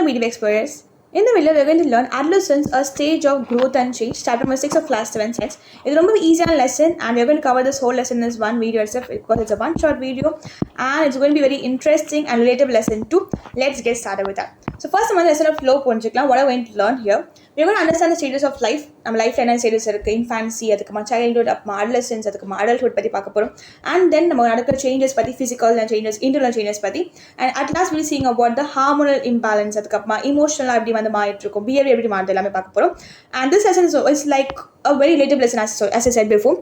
Hello, video explorers. In the video, we're going to learn adolescence, a stage of growth and change, chapter number 6 of class 7 science. It's a very easy lesson, and we're going to cover this whole lesson in this one video itself because it's a one short video, and it's going to be very interesting and relatable lesson too. Let's get started with that. So first, I'm going to lesson of flow. What I'm going to learn here, we're going to understand the stages of life. Our life and stages are infancy, childhood, adolescence, adulthood, and then we changes, physical and changes, internal changes, and at last we'll seeing about the hormonal imbalance, emotional behavior, and this lesson is like a very relatable lesson as I said before.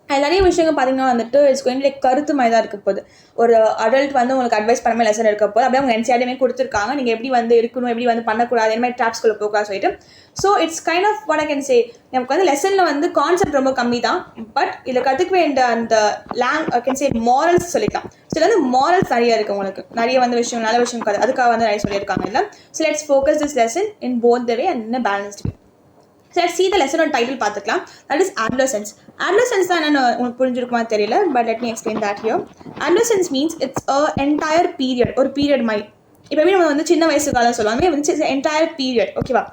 நிறைய விஷயங்கள் பார்த்தீங்கன்னா வந்துட்டு it's going like கருத்து மாதிரி தான் இருக்க போகுது. ஒரு அடல்ட் வந்து உங்களுக்கு அட்வைஸ் பண்ண மாதிரி லெசன் இருக்க போது அப்படியே அவங்க என்சிஆர்டியுமே கொடுத்துருக்காங்க, நீங்கள் எப்படி வந்து இருக்கணும், எப்படி வந்து பண்ணக்கூடாது, என்ன மாதிரி ட்ராப்ஸ்குள்ளே போகலாம் சொல்லிட்டு. So it's kind of what I can say, நமக்கு வந்து லெசனில் வந்து கான்செப்ட் ரொம்ப கம்மி தான், பட் இதில் கற்றுக்க வேண்டிய அந்த ஐ கேன் சே மாரல்ஸ் சொல்லிக்கலாம். ஸோ இதில் வந்து மாரல்ஸ் நிறைய இருக்குது, உங்களுக்கு நிறைய வந்து விஷயம் நல்ல விஷயம் அதுக்காக வந்து நிறைய சொல்லியிருக்காங்க இல்லை. So let's focus this lesson in both the way and in balanced way. So let's see the lesson on title பார்த்துக்கலாம். That is adolescence. Adolescence தான் என்ன உங்களுக்கு புரிஞ்சிருக்குமா தெரியல, but let me explain that here. Adolescence means it's a entire period, ஒரு period மாதிரி. இப்போ நம்ம வந்து சின்ன வயசு காலம் சொல்லுவாங்க, வந்து என்டையர் பீரியட், ஓகேவா?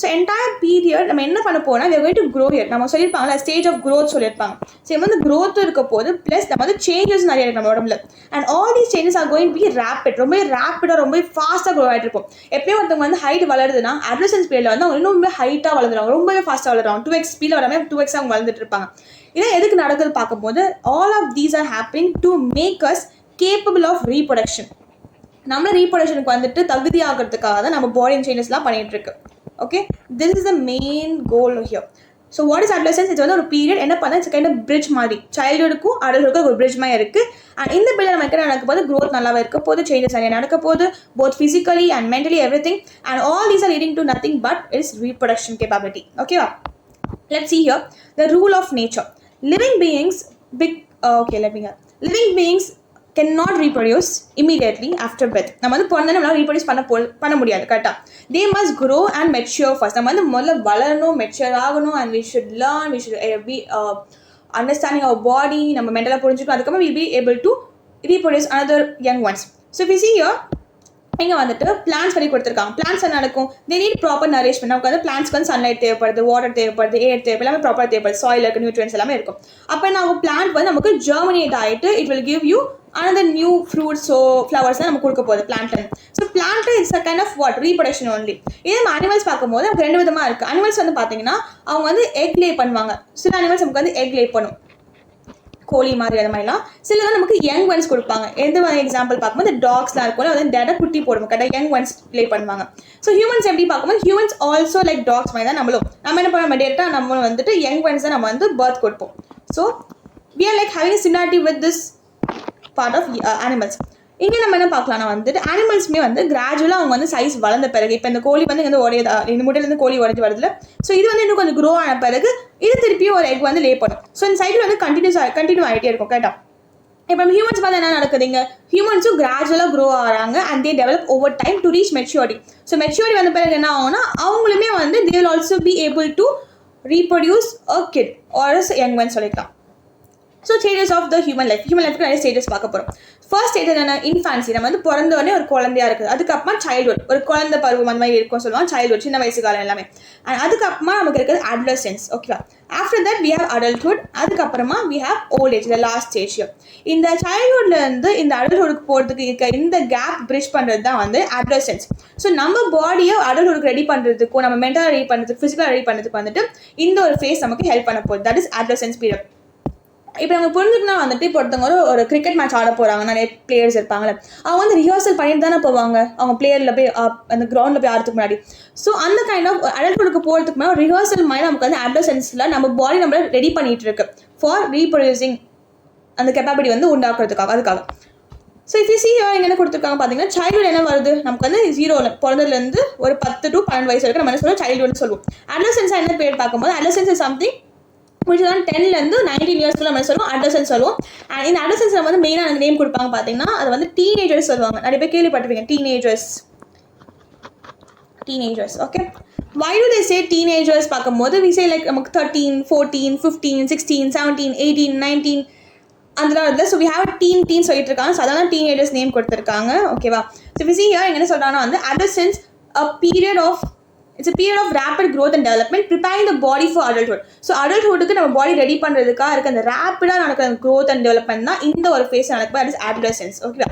ஸோ என்டையர் பீரியட் நம்ம என்ன பண்ண போனால் we are going to grow here. நம்ம சொல்லியிருப்பாங்களா ஸ்டேஜ் ஆஃப் க்ரோத் சொல்லியிருப்பாங்க. ஸோ நம்ம வந்து க்ரோத்தும் இருக்க போது ப்ளஸ் நம்ம வந்து சேஞ்சஸ் நிறைய இருக்கு நம்ம உடம்புல. And all these changes are going be rapid, ரொம்ப ரேப்பிடாக ரொம்ப ஃபாஸ்ட்டாக க்ரோ ஆகிட்டு இருக்கும். எப்பயும் ஒருத்தவங்க வந்து ஹைட் வளருதுன்னா அட்லசன்ஸ் பீரியடில் வந்து அவங்க இன்னும் ஹைட்டாக வளர்ந்துருவாங்க, ரொம்பவே ஃபாஸ்ட்டாக வளருவாங்க. 2x ஸ்பீடில் வராமல் 2x அவங்க வளர்ந்துட்டு இருப்பாங்க. இதை எதுக்கு நடக்குது பார்க்கும்போது all of these are happening to make us capable of reproduction. நம்ம ரீப்ரொடக்ஷனுக்கு வந்துட்டு தகுதி ஆகிறதுக்காக தான் நம்ம பாடி சேஞ்சஸ்லாம் பண்ணிகிட்டு இருக்கு. Okay, this is the main goal here. So what is adolescence? இது வந்து ஒரு பீரியட் என்ன பண்ணால் இட்ஸ் கைண்ட் ஆஃப் பிரிட்ஜ் மாதிரி, சைல்டுக்கும் அடல்ட்டுக்கும் ஒரு பிரிட்ஜ் மாதிரி இருக்குது. அண்ட் இந்த பீரியட் நம்ம என்ன நடக்க போது க்ரோத் நல்லாவே இருக்க போது, சேஞ்சஸ் நிறைய நடக்க போது, both physically and mentally everything. And all these are leading to nothing but it's reproduction capability. ஓகேவா? Let's see here the rule of nature. Living beings living beings cannot reproduce immediately after birth. நம்ம வந்து பிறந்தா நம்மளால reproduce பண்ண முடியாது, கரெக்டாக. they must grow and mature first. நம்ம வந்து முதல்ல வளரணும், மெச்சூர் ஆகணும், and we should learn, we should be understanding our body, நம்ம மென்டலாக புரிஞ்சுக்கணும். அதுக்கப்புறம் we'll be able to reproduce another young ones. So if you see here, இங்கே வந்துட்டு பிளான்ஸ் பண்ணி கொடுத்துருக்காங்க. பிளான்ஸ் என்ன நடக்கும்? they need proper nourishment. நமக்கு வந்து பிளான்ஸ்க்கு வந்து சன்லைட் தேவைப்படுது, வாட்டர் தேவைப்படுது, ஏர் தேவைப்படுது, எல்லாமே ப்ராப்பராக தேவைப்படுது, சாயில் இருக்குது, நியூட்ரியன்ஸ் எல்லாமே இருக்கும். அப்போ நம்ம பிளான்ட் வந்து நமக்கு ஜெர்மினேட் ஆகிட்டு it will give you another new fruits, so flowers தான் நமக்கு கொடுக்க போகுது plant. So plant it's a kind of what reproduction only. இதே நம்ம அனிமல்ஸ் பார்க்கும்போது நமக்கு ரெண்டு விதமாக இருக்குது. அனிமல்ஸ் வந்து பார்த்தீங்கன்னா அவங்க வந்து எக் லே பண்ணுவாங்க. சில அனிமல்ஸ் நமக்கு வந்து எக் லே பண்ணும், கோழி மாதிரி அது மாதிரிலாம். சில தான் நமக்கு யங் ஒன்ஸ் கொடுப்பாங்க. எந்த மாதிரி எக்ஸாம்பிள் பார்க்கும்போது டாக்ஸ்லாம் இருக்கும், அது டேட்டா குட்டி போடும், கரெக்டாக யங் ஒன்ஸ் ப்ளே பண்ணுவாங்க. ஸோ ஹியூமன்ஸ் எப்படி பார்க்கும்போது ஹியூமன்ஸ் ஆல்சோ லைக் டாக்ஸ் மாதிரி தான் நம்மளும். நம்ம என்ன பண்ண டேரெக்டாக நம்ம வந்துட்டு யங் ஒன்ஸ் தான் நம்ம வந்து பர்த் கொடுப்போம். So we are like having a similarity with this part of animals. இங்கே நம்ம என்ன பார்க்கலாம்னா வந்துட்டு அனிமல்ஸுமே வந்து கிராஜுவலாக அவங்க வந்து சைஸ் வளர்ந்த பிறகு, இப்போ இந்த கோழி வந்து இங்கே உடையதா, இந்த முட்டையிலேருந்து கோழி உடஞ்சி வருதுல, ஸோ இது வந்து இன்னும் கொஞ்சம் க்ரோ ஆன பிறகு இது திருப்பியும் ஒரு எக் வந்து லே பண்ணும். ஸோ இந்த சைக்கிள் வந்து கண்டினியூ ஆகிட்டே இருக்கும், கரெக்டாக. இப்போ ஹியூமன்ஸ் பார்த்து என்ன நடக்குதுங்க, ஹியூமன்ஸும் கிராஜுவலாக க்ரோ ஆகிறாங்க and they develop over time to reach maturity. So maturity வந்த பிறகு என்ன ஆகும்னா அவங்களுமே வந்து they will also be able to reproduce a kid or young one சொல்லிக்கலாம். So stages of the human லைஃப்க்கு நிறைய ஸ்டேஜஸ் பார்க்க போகிறோம். ஃபர்ஸ்ட் ஸ்டேஜ் என்ன? இன்ஃபான்சி. நம்ம வந்து பிறந்தோடனே ஒரு குழந்தையா இருக்குது. அதுக்கப்புறமா சைல்டுஹுட், ஒரு குழந்தை பருவம் அந்த மாதிரி இருக்கும் சொல்லுவாங்க, சைல்டுஹுட் சின்ன வயசு காலம் எல்லாமே. அண்ட் அதுக்கப்புறமா நமக்கு இருக்கிறது அட்லசன்ஸ், ஓகேவா? After that we have adulthood. அதுக்கப்புறமா we have old age, the last stage. இந்த சைல்டுஹுட்லேருந்து இந்த அடல்ட்ஹுட்க்கு போகிறதுக்கு இருக்க இந்த கேப் பிரிட்ஜ் பண்ணுறது தான் வந்து அட்லசன்ஸ். ஸோ நம்ம பாடியை அடல்ட்ஹுட்க்கு ரெடி பண்ணுறதுக்கும் நம்ம மென்டலாக ரெடி பண்ணுறதுக்கு ஃபிசிக்கலாக ரெடி பண்ணுறதுக்கு வந்துட்டு இந்த ஒரு ஃபேஸ் நமக்கு ஹெல்ப் பண்ண போகுது. That is adolescence period. இப்போ நம்ம புரிஞ்சுக்கனா வந்துட்டு இப்போ ஒருத்தவங்க ஒரு கிரிக்கெட் மேட்ச் ஆட போகிறாங்க, நிறைய பிளேயர்ஸ் இருப்பாங்களே, அவங்க வந்து ரிஹர்சல் பண்ணிட்டு தானே போவாங்க அவங்க பிளேயரில் போய் அந்த கிரவுண்டில் போய் ஆடுறதுக்கு முன்னாடி. ஸோ அந்த கைண்ட் ஆஃப் அடல்ட்ஹுட்க்கு போகிறதுக்கு முன்னாடி ஒரு ரிஹர்சல் மாதிரி நமக்கு வந்து அட்லசன்ஸில் நம்ம பாடி நம்மளை ரெடி பண்ணிகிட்டு இருக்கு ஃபார் ரீப்ரொடியூசிங், அந்த கெப்பாபிலிட்டி வந்து உண்டாக்குறதுக்காக, அதுக்காக. So if you see here இங்கே என்ன கொடுத்துருக்காங்க பார்த்தீங்கன்னா சைல்டுஹுட் என்ன வருது நமக்கு வந்து 0 பிறந்ததுலேருந்து ஒரு 10 to 12 வயசு வரைக்கும் நம்ம என்ன சொல்லுவோம், சைல்டுஹுட்னு சொல்லுவோம். அட்லசன்ஸாக என்ன பேர் பார்க்கும்போது adolescence is something which is 10 to 19 இயர்ஸ்க்குள்ள நம்ம சொல்லுவோம் அடல்சன்ஸ் சொல்லுவோம். அண்ட் இந்த அடல்சன்ஸ் நம்ம வந்து மெயினாக நேம் கொடுப்பாங்க பார்த்தீங்கன்னா அது வந்து டீனேஜர்ஸ் சொல்லுவாங்க. நிறைய பேர் கேள்விப்பட்டிருப்பீங்க teenagers. Okay, why do they say teenagers பார்க்கும்போது we say like நமக்கு 13, 14, 15, 16, 17, 18, 19 அந்த இல்லை. ஸோ வி ஹேவ் டீன் சொல்லிட்டு இருக்காங்க. ஸோ அதெல்லாம் டீனேஜர்ஸ் நேம் கொடுத்துருக்காங்க, ஓகேவா? ஸோ we see here என்ன சொல்கிறாங்கன்னா வந்து adolescents a period of rapid growth and development, preparing the body for adulthood. So adulthoodக்கு நம்ம பாடி ரெடி பண்றதுக்காக இருக்க அந்த ரேப்பிடா நடக்கிற growth and development தான் இந்த ஒரு ஃபேஸ் நடக்குது, that is adolescence. ஓகேவா?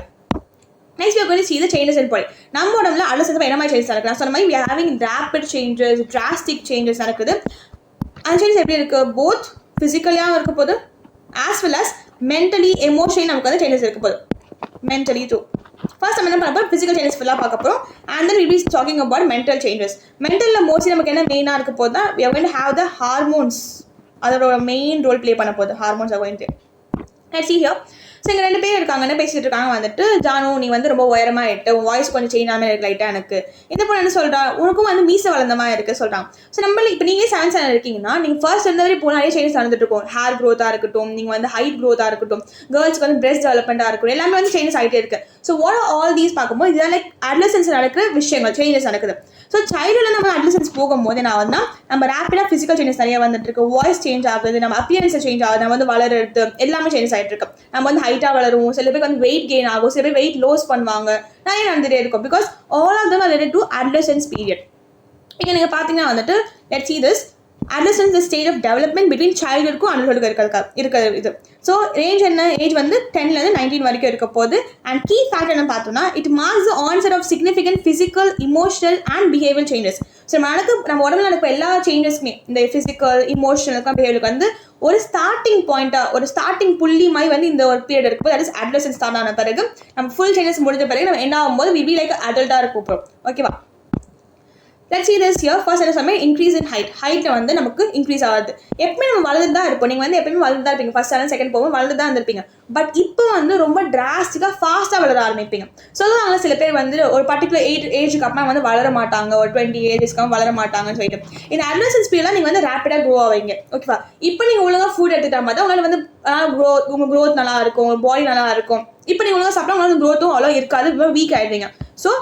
Next we are going to see the changes in body. நம்ம உடம்புல adolescence என்ன மாதிரி சேஞ்சஸ் நடக்குது? சொன்ன மாதிரி we are having rapid changes, drastic changes நடக்குது. அந்த சேஞ்சஸ் எப்படி இருக்கு? both physically இருக்க போது as well as mentally, emotionally நமக்கு வந்து சேஞ்சஸ் இருக்க போது. mentally too. First நம்ம என்ன பண்ண போறோம்? physical changes ஃபுல்லா பார்க்க போறோம், and then we will be talking about mental changes. mentalல மோஸ்ட்லி நமக்கு என்ன மெயினா இருக்க போதா, we are going to have the hormones. அதோட மெயின் ரோல் ப்ளே பண்ண போகுது. Hormones are going to. Let's see here. So இங்கே 2 பேர் இருக்காங்கன்னு பேசிட்டு இருக்காங்க. வந்துட்டு ஜானு நீ வந்து ரொம்ப உயரமா ஆயிட்டு, உன் வாய்ஸ் கொஞ்சம் சேஞ்ச் ஆகாமல் இருக்கு லைட்டாக எனக்கு. இந்த பொண்ணு என்ன சொல்றா, உனக்கும் வந்து மீசை வளர்ந்தமா இருக்கு சொல்றாங்க. ஸோ நம்ம இப்போ நீங்களே 7th standard இருக்கீங்கன்னா நீங்கள் ஃபர்ஸ்ட் இருந்த வரை போனால் நிறைய சேஞ்சஸ் நடந்துட்டு இருக்கும். ஹேர் க்ரோத்தாக இருக்கட்டும், நீங்கள் வந்து ஹைட் க்ரோத்தாக இருக்கட்டும், கேர்ள்ஸ்க்கு வந்து பிரெஸ்ட் டெவலப்மெண்ட்டாக இருக்கட்டும், எல்லாமே வந்து சேஞ்சஸ் ஆகிட்டே இருக்கு. ஸோ வாட் ஆல் தீஸ் பார்க்கும்போது இதெல்லாம் லைக் அட்லசன்ஸ் நடக்கிற விஷயங்கள், சேஞ்சஸ் நடக்குது. ஸோ சைல்டுல நம்ம அட்லசன்ஸ் போகும்போது என்ன ஆகுதுன்னா, நம்ம ரேப்பிடாக ஃபிசிக்கல் சேஞ்சஸ் நிறைய வந்துட்டு இருக்கு. வாய்ஸ் சேஞ்ச் ஆகுது, நம்ம அப்பியரன்ஸ் சேஞ்ச் ஆகுது, நம்ம வந்து வளருது, எல்லாமே சேஞ்ச் ஆகிட்டு இருக்கு. நம்ம வந்து ஹைட்டாக வளரும், சில பேருக்கு வந்து வெயிட் கெயின் ஆகும், சில பேர் வெயிட் லோஸ் பண்ணுவாங்க, நிறைய நடந்துகிட்டே இருக்கும். Because all of them are related to adolescence period. இங்கே நீங்கள் பார்த்தீங்கன்னா வந்துட்டு let's see this. adolescence is stage of development between childhoodக்கும் adulthoodக்கும் இருக்கிற இது. ஸோ ரேஞ்ச் என்ன, ஏஜ் வந்து 10லேருந்து 19 வரைக்கும் இருக்க போகுது. அண்ட் கீ ஃபேக்டர் என்ன பார்த்தோம்னா, it marks the onset of significant physical, emotional and behavior changes. So நம்ம உடம்புல நடக்கிற எல்லா சேஞ்சஸ்க்குமே இந்த ஃபிசிக்கல், இமோஷனலுக்கும் பிஹேவியருக்கு வந்து ஒரு ஸ்டார்டிங் பாயிண்ட்டாக, ஒரு ஸ்டார்டிங் புள்ளி மாதிரி வந்து இந்த ஒரு பீரியட் இருக்கும். தட் இஸ் adolescence ஸ்டார்ட் ஆன பிறகு, நம்ம ஃபுல் சேஞ்சஸ் முடிஞ்ச பிறகு நம்ம என்ன ஆகும்போது we be like அடல்ட்டாக இருக்க போகிறோம். ஓகேவா? let's see this here. first என்ன சொன்னால் இன்க்ரீஸ் இன் ஹைட்டில் வந்து நமக்கு இன்க்ரீஸ் ஆகுது. எப்பவுமே நம்ம வளர்ந்து தான் இருப்போம். நீங்கள் வந்து எப்பவுமே வளர்ந்து தான் இருப்பீங்க. ஃபர்ஸ்ட் ஸ்டாண்டர்ட் செகண்ட் போகும் வளர்ந்து தான் இருந்திருப்பீங்க. பட் இப்போ வந்து ரொம்ப டிராஸ்டிக்காக ஃபாஸ்ட்டாக வளர ஆரம்பிப்பீங்க. சொல்லுவாங்க சில பேர் வந்து ஒரு பர்டிகுலர் ஏஜுக்கு அப்புறம் வந்து வளர மாட்டாங்க, ஒரு 20 ஏஜஸ்க்கு வளர மாட்டாங்கன்னு சொல்லிட்டு. இந்த adolescence பீரியட்லாம் நீங்கள் வந்து ரேப்பிடாக க்ரோ ஆவீங்க. ஓகேவா? இப்போ நீங்கள் ஒழுங்காக ஃபுட் எடுத்துட்டா மாதிரி உங்களால் வந்து உங்கள் க்ரோத் நல்லா இருக்கும், உங்கள் பாடி நல்லா இருக்கும். இப்போ நீங்கள் ஒழுங்காக சாப்பிட்டா உங்களுக்கு க்ரோத்தும் அவ்வளோ இருக்காது, ரொம்ப வீக் ஆகிடுவீங்க. ஸோ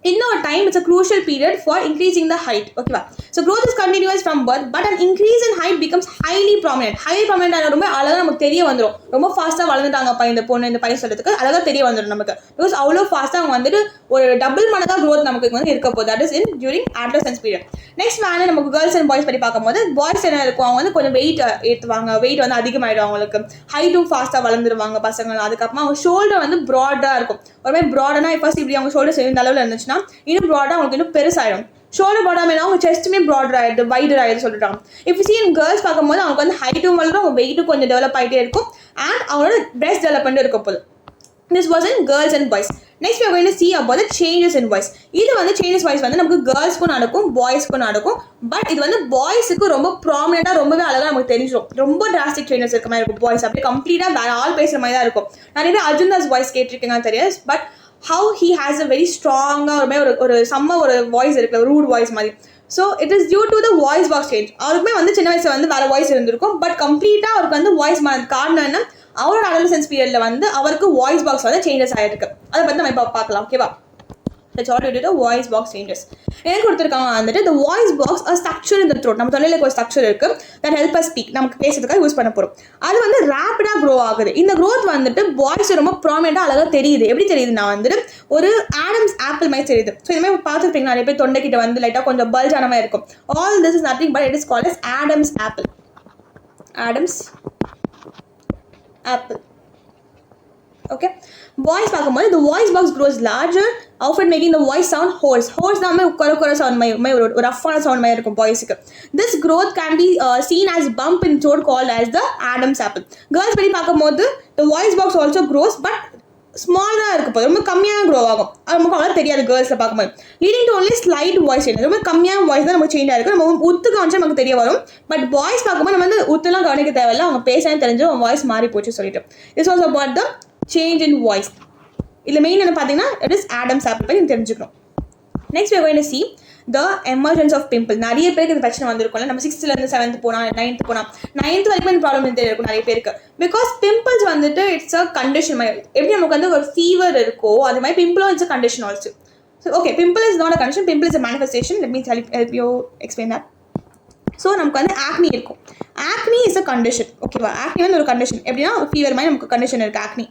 இன்னொரு time, it's a crucial period for increasing the height. Okay, so growth is continuous from birth, but an increase in height becomes highly prominent. Highly prominent ஆன ரொம்ப அழகாக நமக்கு தெரிய வந்துடும். ரொம்ப ஃபாஸ்ட்டாக வளர்ந்துட்டாங்கப்பா இந்த பொண்ணு, இந்த பையன் சொல்றதுக்கு அழகாக தெரிய வந்துடும் நமக்கு. பிகாஸ் அவ்வளோ ஃபாஸ்ட்டாக அவங்க வந்துட்டு ஒரு டபுள் மடங்காக க்ரோத் நமக்கு வந்து இருக்க போகுது. That is in during adolescence period. Next வேணா நமக்கு கேர்ள்ஸ் அண்ட் பாய்ஸ் பற்றி பார்க்கும்போது, பாய்ஸ் என்ன இருக்கும், அவங்க வந்து கொஞ்சம் வெயிட் ஏற்றுவாங்க, வெயிட் வந்து அதிகமாகிடும் அவங்களுக்கு, ஹைட்டும் ஃபாஸ்ட்டாக வளர்ந்துருவாங்க பசங்க. அதுக்கப்புறமா அவங்க ஷோல்டர் வந்து ப்ராடாக இருக்கும். ஒரு மாதிரி ப்ராடானா ஃபர்ஸ்ட் இப்படி அவங்க ஷோல்டர் இந்த அளவில் இருந்துச்சுன்னா இன்னும் ப்ராடாக அவங்களுக்கு இன்னும் பெருசாயிடும். ஷோல்டர் போடாமல் அவங்க செஸ்ட்டுமே ப்ராடர் ஆயிடுது, வைடர் ஆயிடுது சொல்லிட்டாங்க. இப்போ கேர்ள்ஸ் பார்க்கும்போது அவங்க வந்து ஹைட்டும் வளரும், அவங்க வெயிட்டும் கொஞ்சம் டெவலப் ஆகிட்டே இருக்கும், அண்ட் அவங்களோட பிரெஸ்ட் டெவலப்மெண்ட் இருக்க போகுது. This was in girls and boys. Next we are going to see about the changes in boys. இது வந்து changes wise வந்து நமக்கு கேர்ள்ஸ்க்கும் நடக்கும், பாய்ஸ்க்கும் நடக்கும். பட் இது வந்து பாய்ஸுக்கு ரொம்ப ப்ராமினெண்டாக ரொம்பவே அழகாக நமக்கு தெரிஞ்சிடும். ரொம்ப டிராஸ்டிக் சேஞ்சஸ் இருக்க மாதிரி இருக்கும். பாய்ஸ் அப்படியே கம்ப்ளீட்டாக வேற ஆள் பேசுகிற மாதிரி தான் இருக்கும். நிறைய பேர் அர்ஜுன்தாஸ் வாய்ஸ் கேட்டிருக்கீங்கன்னு தெரியாது. But how he has a very ஸ்ட்ராங்காக ஒரு செம்ம ஒரு வாய்ஸ் இருக்குல்ல, ரூட் வாய்ஸ் மாதிரி. So it is due to the voice box change. அவருக்குமே வந்து சின்ன வயசுல வந்து வேற வாய்ஸ் இருந்திருக்கும். பட் கம்ப்ளீட்டாக அவருக்கு வந்து வாய்ஸ் காரணம் என்ன, அவரோட adolescence பீரியட்ல வந்து அவருக்கு வாய்ஸ் பாக்ஸ் வந்து சேஞ்சஸ் ஆகிருக்கு. அதை பற்றி நம்ம இப்போ பார்க்கலாம். ஓகேவா? Let's all do the voice box changes. என்ன கொடுத்துருக்காங்க வந்துட்டு the voice box a structure in the throat. நம்ம தொண்டையில ஒரு ஸ்ட்ரக்சர் இருக்கு that help us speak. நமக்கு பேசுறதுக்காக யூஸ் பண்ண போறோம். அது வந்து ரேப்பிடா க்ரோ ஆகுது. இந்த க்ரோத் வந்துட்டு பாய்ஸ் ரொம்ப ப்ராமினெண்டா அழகா தெரியுது. எப்படி தெரியுதுன்னா வந்துட்டு ஒரு ஆடம்ஸ் ஆப்பிள் மாதிரி தெரியுது. ஸோ இந்த மாதிரி பார்த்துருப்பீங்க நிறைய பேர் தொண்டை கிட்ட வந்து லைட்டா கொஞ்சம் பல்ஜ் ஆன மாதிரி இருக்கும். All this is nothing but it is called as Adam's apple. Adam's apple. Okay, voice பார்க்கும்போது the voice box grows larger, often making the voice sound hoarse. Hoarse நாம கொர sound மாதிரி ஒரு ரஃப்பான சவுண்ட் மாதிரி இருக்கும் பாய்ஸ்க்கு. This growth can be seen as bump in throat called as the Adam's apple. Girls படி பார்க்கும்போது the voice box also grows but ஸ்மாலாக இருக்க போது ரொம்ப கம்மியாக க்ரோ ஆகும். அது நமக்கு அவ்வளோ தெரியாது கேர்ள்ஸை பார்க்கும்போது. Leading to only slight voice change. ரொம்ப கம்மியான வாய்ஸ் தான் நமக்கு சேஞ்ச் ஆகிருக்கும். நம்ம உத்து காமிச்சா நமக்கு தெரிய வரும். பட் பாய்ஸ் பார்க்கும்போது நம்ம வந்து உத்துலாம் கவனிக்க தேவையில்லை, அவங்க பேசாமல் தெரிஞ்சு அவங்க வாய்ஸ் மாறி போச்சு சொல்லிட்டு. This was about the change in voice. இதில் மெயின் என்ன பார்த்தீங்கன்னா it is Adam's apple பற்றி தெரிஞ்சுக்கணும். Next we are going to see the emergence of pimple. நிறைய பேருக்கு இந்த பிரச்சனை வந்திருக்கும்ல. நம்ம 6th 7th போனால் 9th போனால் 9th வரைக்கும் இந்த ப்ராப்ளம் இருக்கும் நிறைய பேருக்கு. பிகாஸ் பிம்பிள்ஸ் வந்துட்டு இட்ஸ் அ கண்டிஷன் மாதிரி. எப்படி நமக்கு வந்து ஒரு ஃபீவர் இருக்கோ அது மாதிரி பிம்பிளும் it's a condition also. So okay, pimple is not a condition, pimple is a manifestation. Let me help you explain that. So நமக்கு வந்து ஆக்னி இருக்கும். Acne is a condition. ஓகேவா? ஆக்னி வந்து ஒரு கண்டிஷன். எப்படின்னா ஃபீவர் மாதிரி நமக்கு கண்டிஷன் இருக்குது ஆக்னி.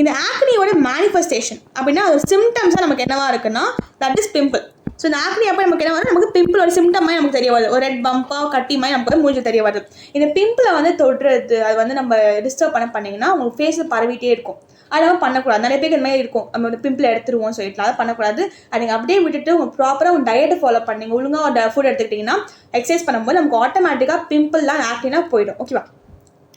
இந்த ஆக்னியோட மேனிஃபெஸ்டேஷன் அப்படின்னா ஒரு சிம்டம்ஸாக நமக்கு என்னவா இருக்குன்னா தட் இஸ் பிம்பிள். ஸோ இந்த ஆக்னி அப்போ நமக்கு என்ன வரும், நமக்கு பிம்பிள் ஒரு சிம்டம் மாதிரி நமக்கு தெரிய வருது, ஒரு ரெட் பம்பாக கட்டி மாதிரி நமக்கு வந்து மூஞ்சி தெரிய வருது. இந்த பிம்பிளை வந்து தொடுறது அது வந்து நம்ம டிஸ்டர்ப் பண்ணிங்கன்னா உங்களுக்கு ஃபேஸில் பரவிட்டே இருக்கும். அதெல்லாம் பண்ணக்கூடாது. நிறைய பேருக்கு இந்த மாதிரி இருக்கும், நம்ம வந்து பிம்பிள் எடுத்துருவோம் சொல்லிட்டு அதை பண்ணக்கூடாது. அதை நீங்கள் அப்படியே விட்டுட்டு உங்கள் ப்ராப்பராக உங்கள் டயட்டை ஃபாலோ பண்ணிங்க, ஒழுங்காக ஒரு ஃபுட் எடுத்துக்கிட்டிங்கன்னா எக்ஸசைஸ் பண்ணும்போது நமக்கு ஆட்டோமேட்டிக்காக பிம்பிள்லாம் ஆக்டினா போயிடும். ஓகேவா?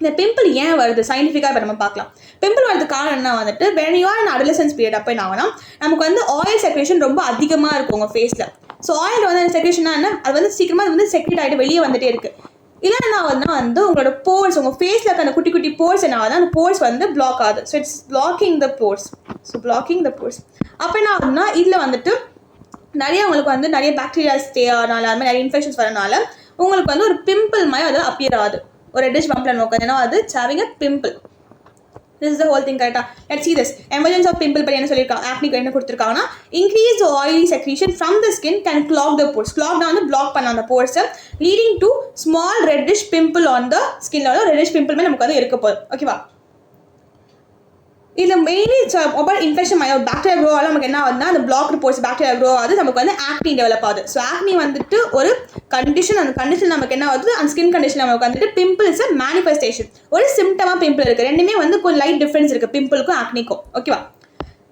இந்த பிம்பிள் ஏன் வருது சயின்டிஃபிக்காக இப்போ நம்ம பார்க்கலாம். பிம்பிள் வரதுக்கு காரணம் என்ன வந்துட்டு when you are in adolescence period அப்போ என்ன ஆகும்னா நமக்கு வந்து ஆயில் செக்ரேஷன் ரொம்ப அதிகமாக இருக்கும் உங்கள் ஃபேஸில். ஸோ ஆயில் வந்து செக்ரேஷனா என்ன, அது வந்து சீக்கிரமாக அது வந்து செக்ரேட் ஆகிட்டு வெளியே வந்துட்டே இருக்குது. இல்லை என்ன ஆகுதுன்னா வந்து உங்களோட போர்ஸ், உங்கள் ஃபேஸில் இருக்க அந்த குட்டி குட்டி போர்ஸ் என்ன ஆகுது, அந்த போர்ஸ் வந்து பிளாக் ஆகுது. So it's blocking the force. So blocking the force அப்போ என்ன ஆகுதுன்னா இதில் வந்துட்டு நிறைய உங்களுக்கு வந்து நிறைய பாக்டீரியாஸ் தேவைனால அது மாதிரி நிறைய இன்ஃபெக்ஷன்ஸ் வரனால உங்களுக்கு வந்து ஒரு பிம்பிள் மாதிரி அது அப்பியர் ஆகுது. ஒரு ரெட்டிஷ் பம்பில் நோக்கம் ஏன்னா அது having a pimple. This is the whole thing. கரெக்டாக let's see this. Emergence of pimple பற்றி என்ன சொல்லியிருக்காங்க, ஆக்னிக்கு என்ன கொடுத்துருக்காங்கன்னா increase the oily secretion from the skin can clog the pores. Clog வந்து பிளாக் பண்ண அந்த போர்ஸை leading to small reddish pimple on the skin. Reddish pimple நமக்கு வந்து இருக்க போகுது. ஓகேவா? இதில் மெயின்லி ஒவ்வொரு இன்ஃபெக்ஷன் ஆகும், பாக்டீரியா க்ரோ ஆகும். நமக்கு என்ன ஆகுதுன்னா அந்த பிளாக் ரிப்போர்ட்ஸ் பாக்டீரியா க்ரோ ஆகுது, நமக்கு வந்து ஆக்னி டெவலப் ஆகுது. ஸோ ஆக்னி வந்துட்டு ஒரு கண்டிஷன், அந்த கண்டிஷன் நமக்கு என்ன ஆகுது, அந்த ஸ்கின் கண்டிஷன் நமக்கு வந்துட்டு பிம்பிள்ஸ் மேனிஃபெஸ்டேஷன், ஒரு சிம்டமாக பிம்பிள் இருக்குது. ரெண்டுமே வந்து கொஞ்சம் லைட் டிஃப்ரென்ஸ் இருக்குது பிம்பிளுக்கும் ஆக்னிக்கும். ஓகேவா?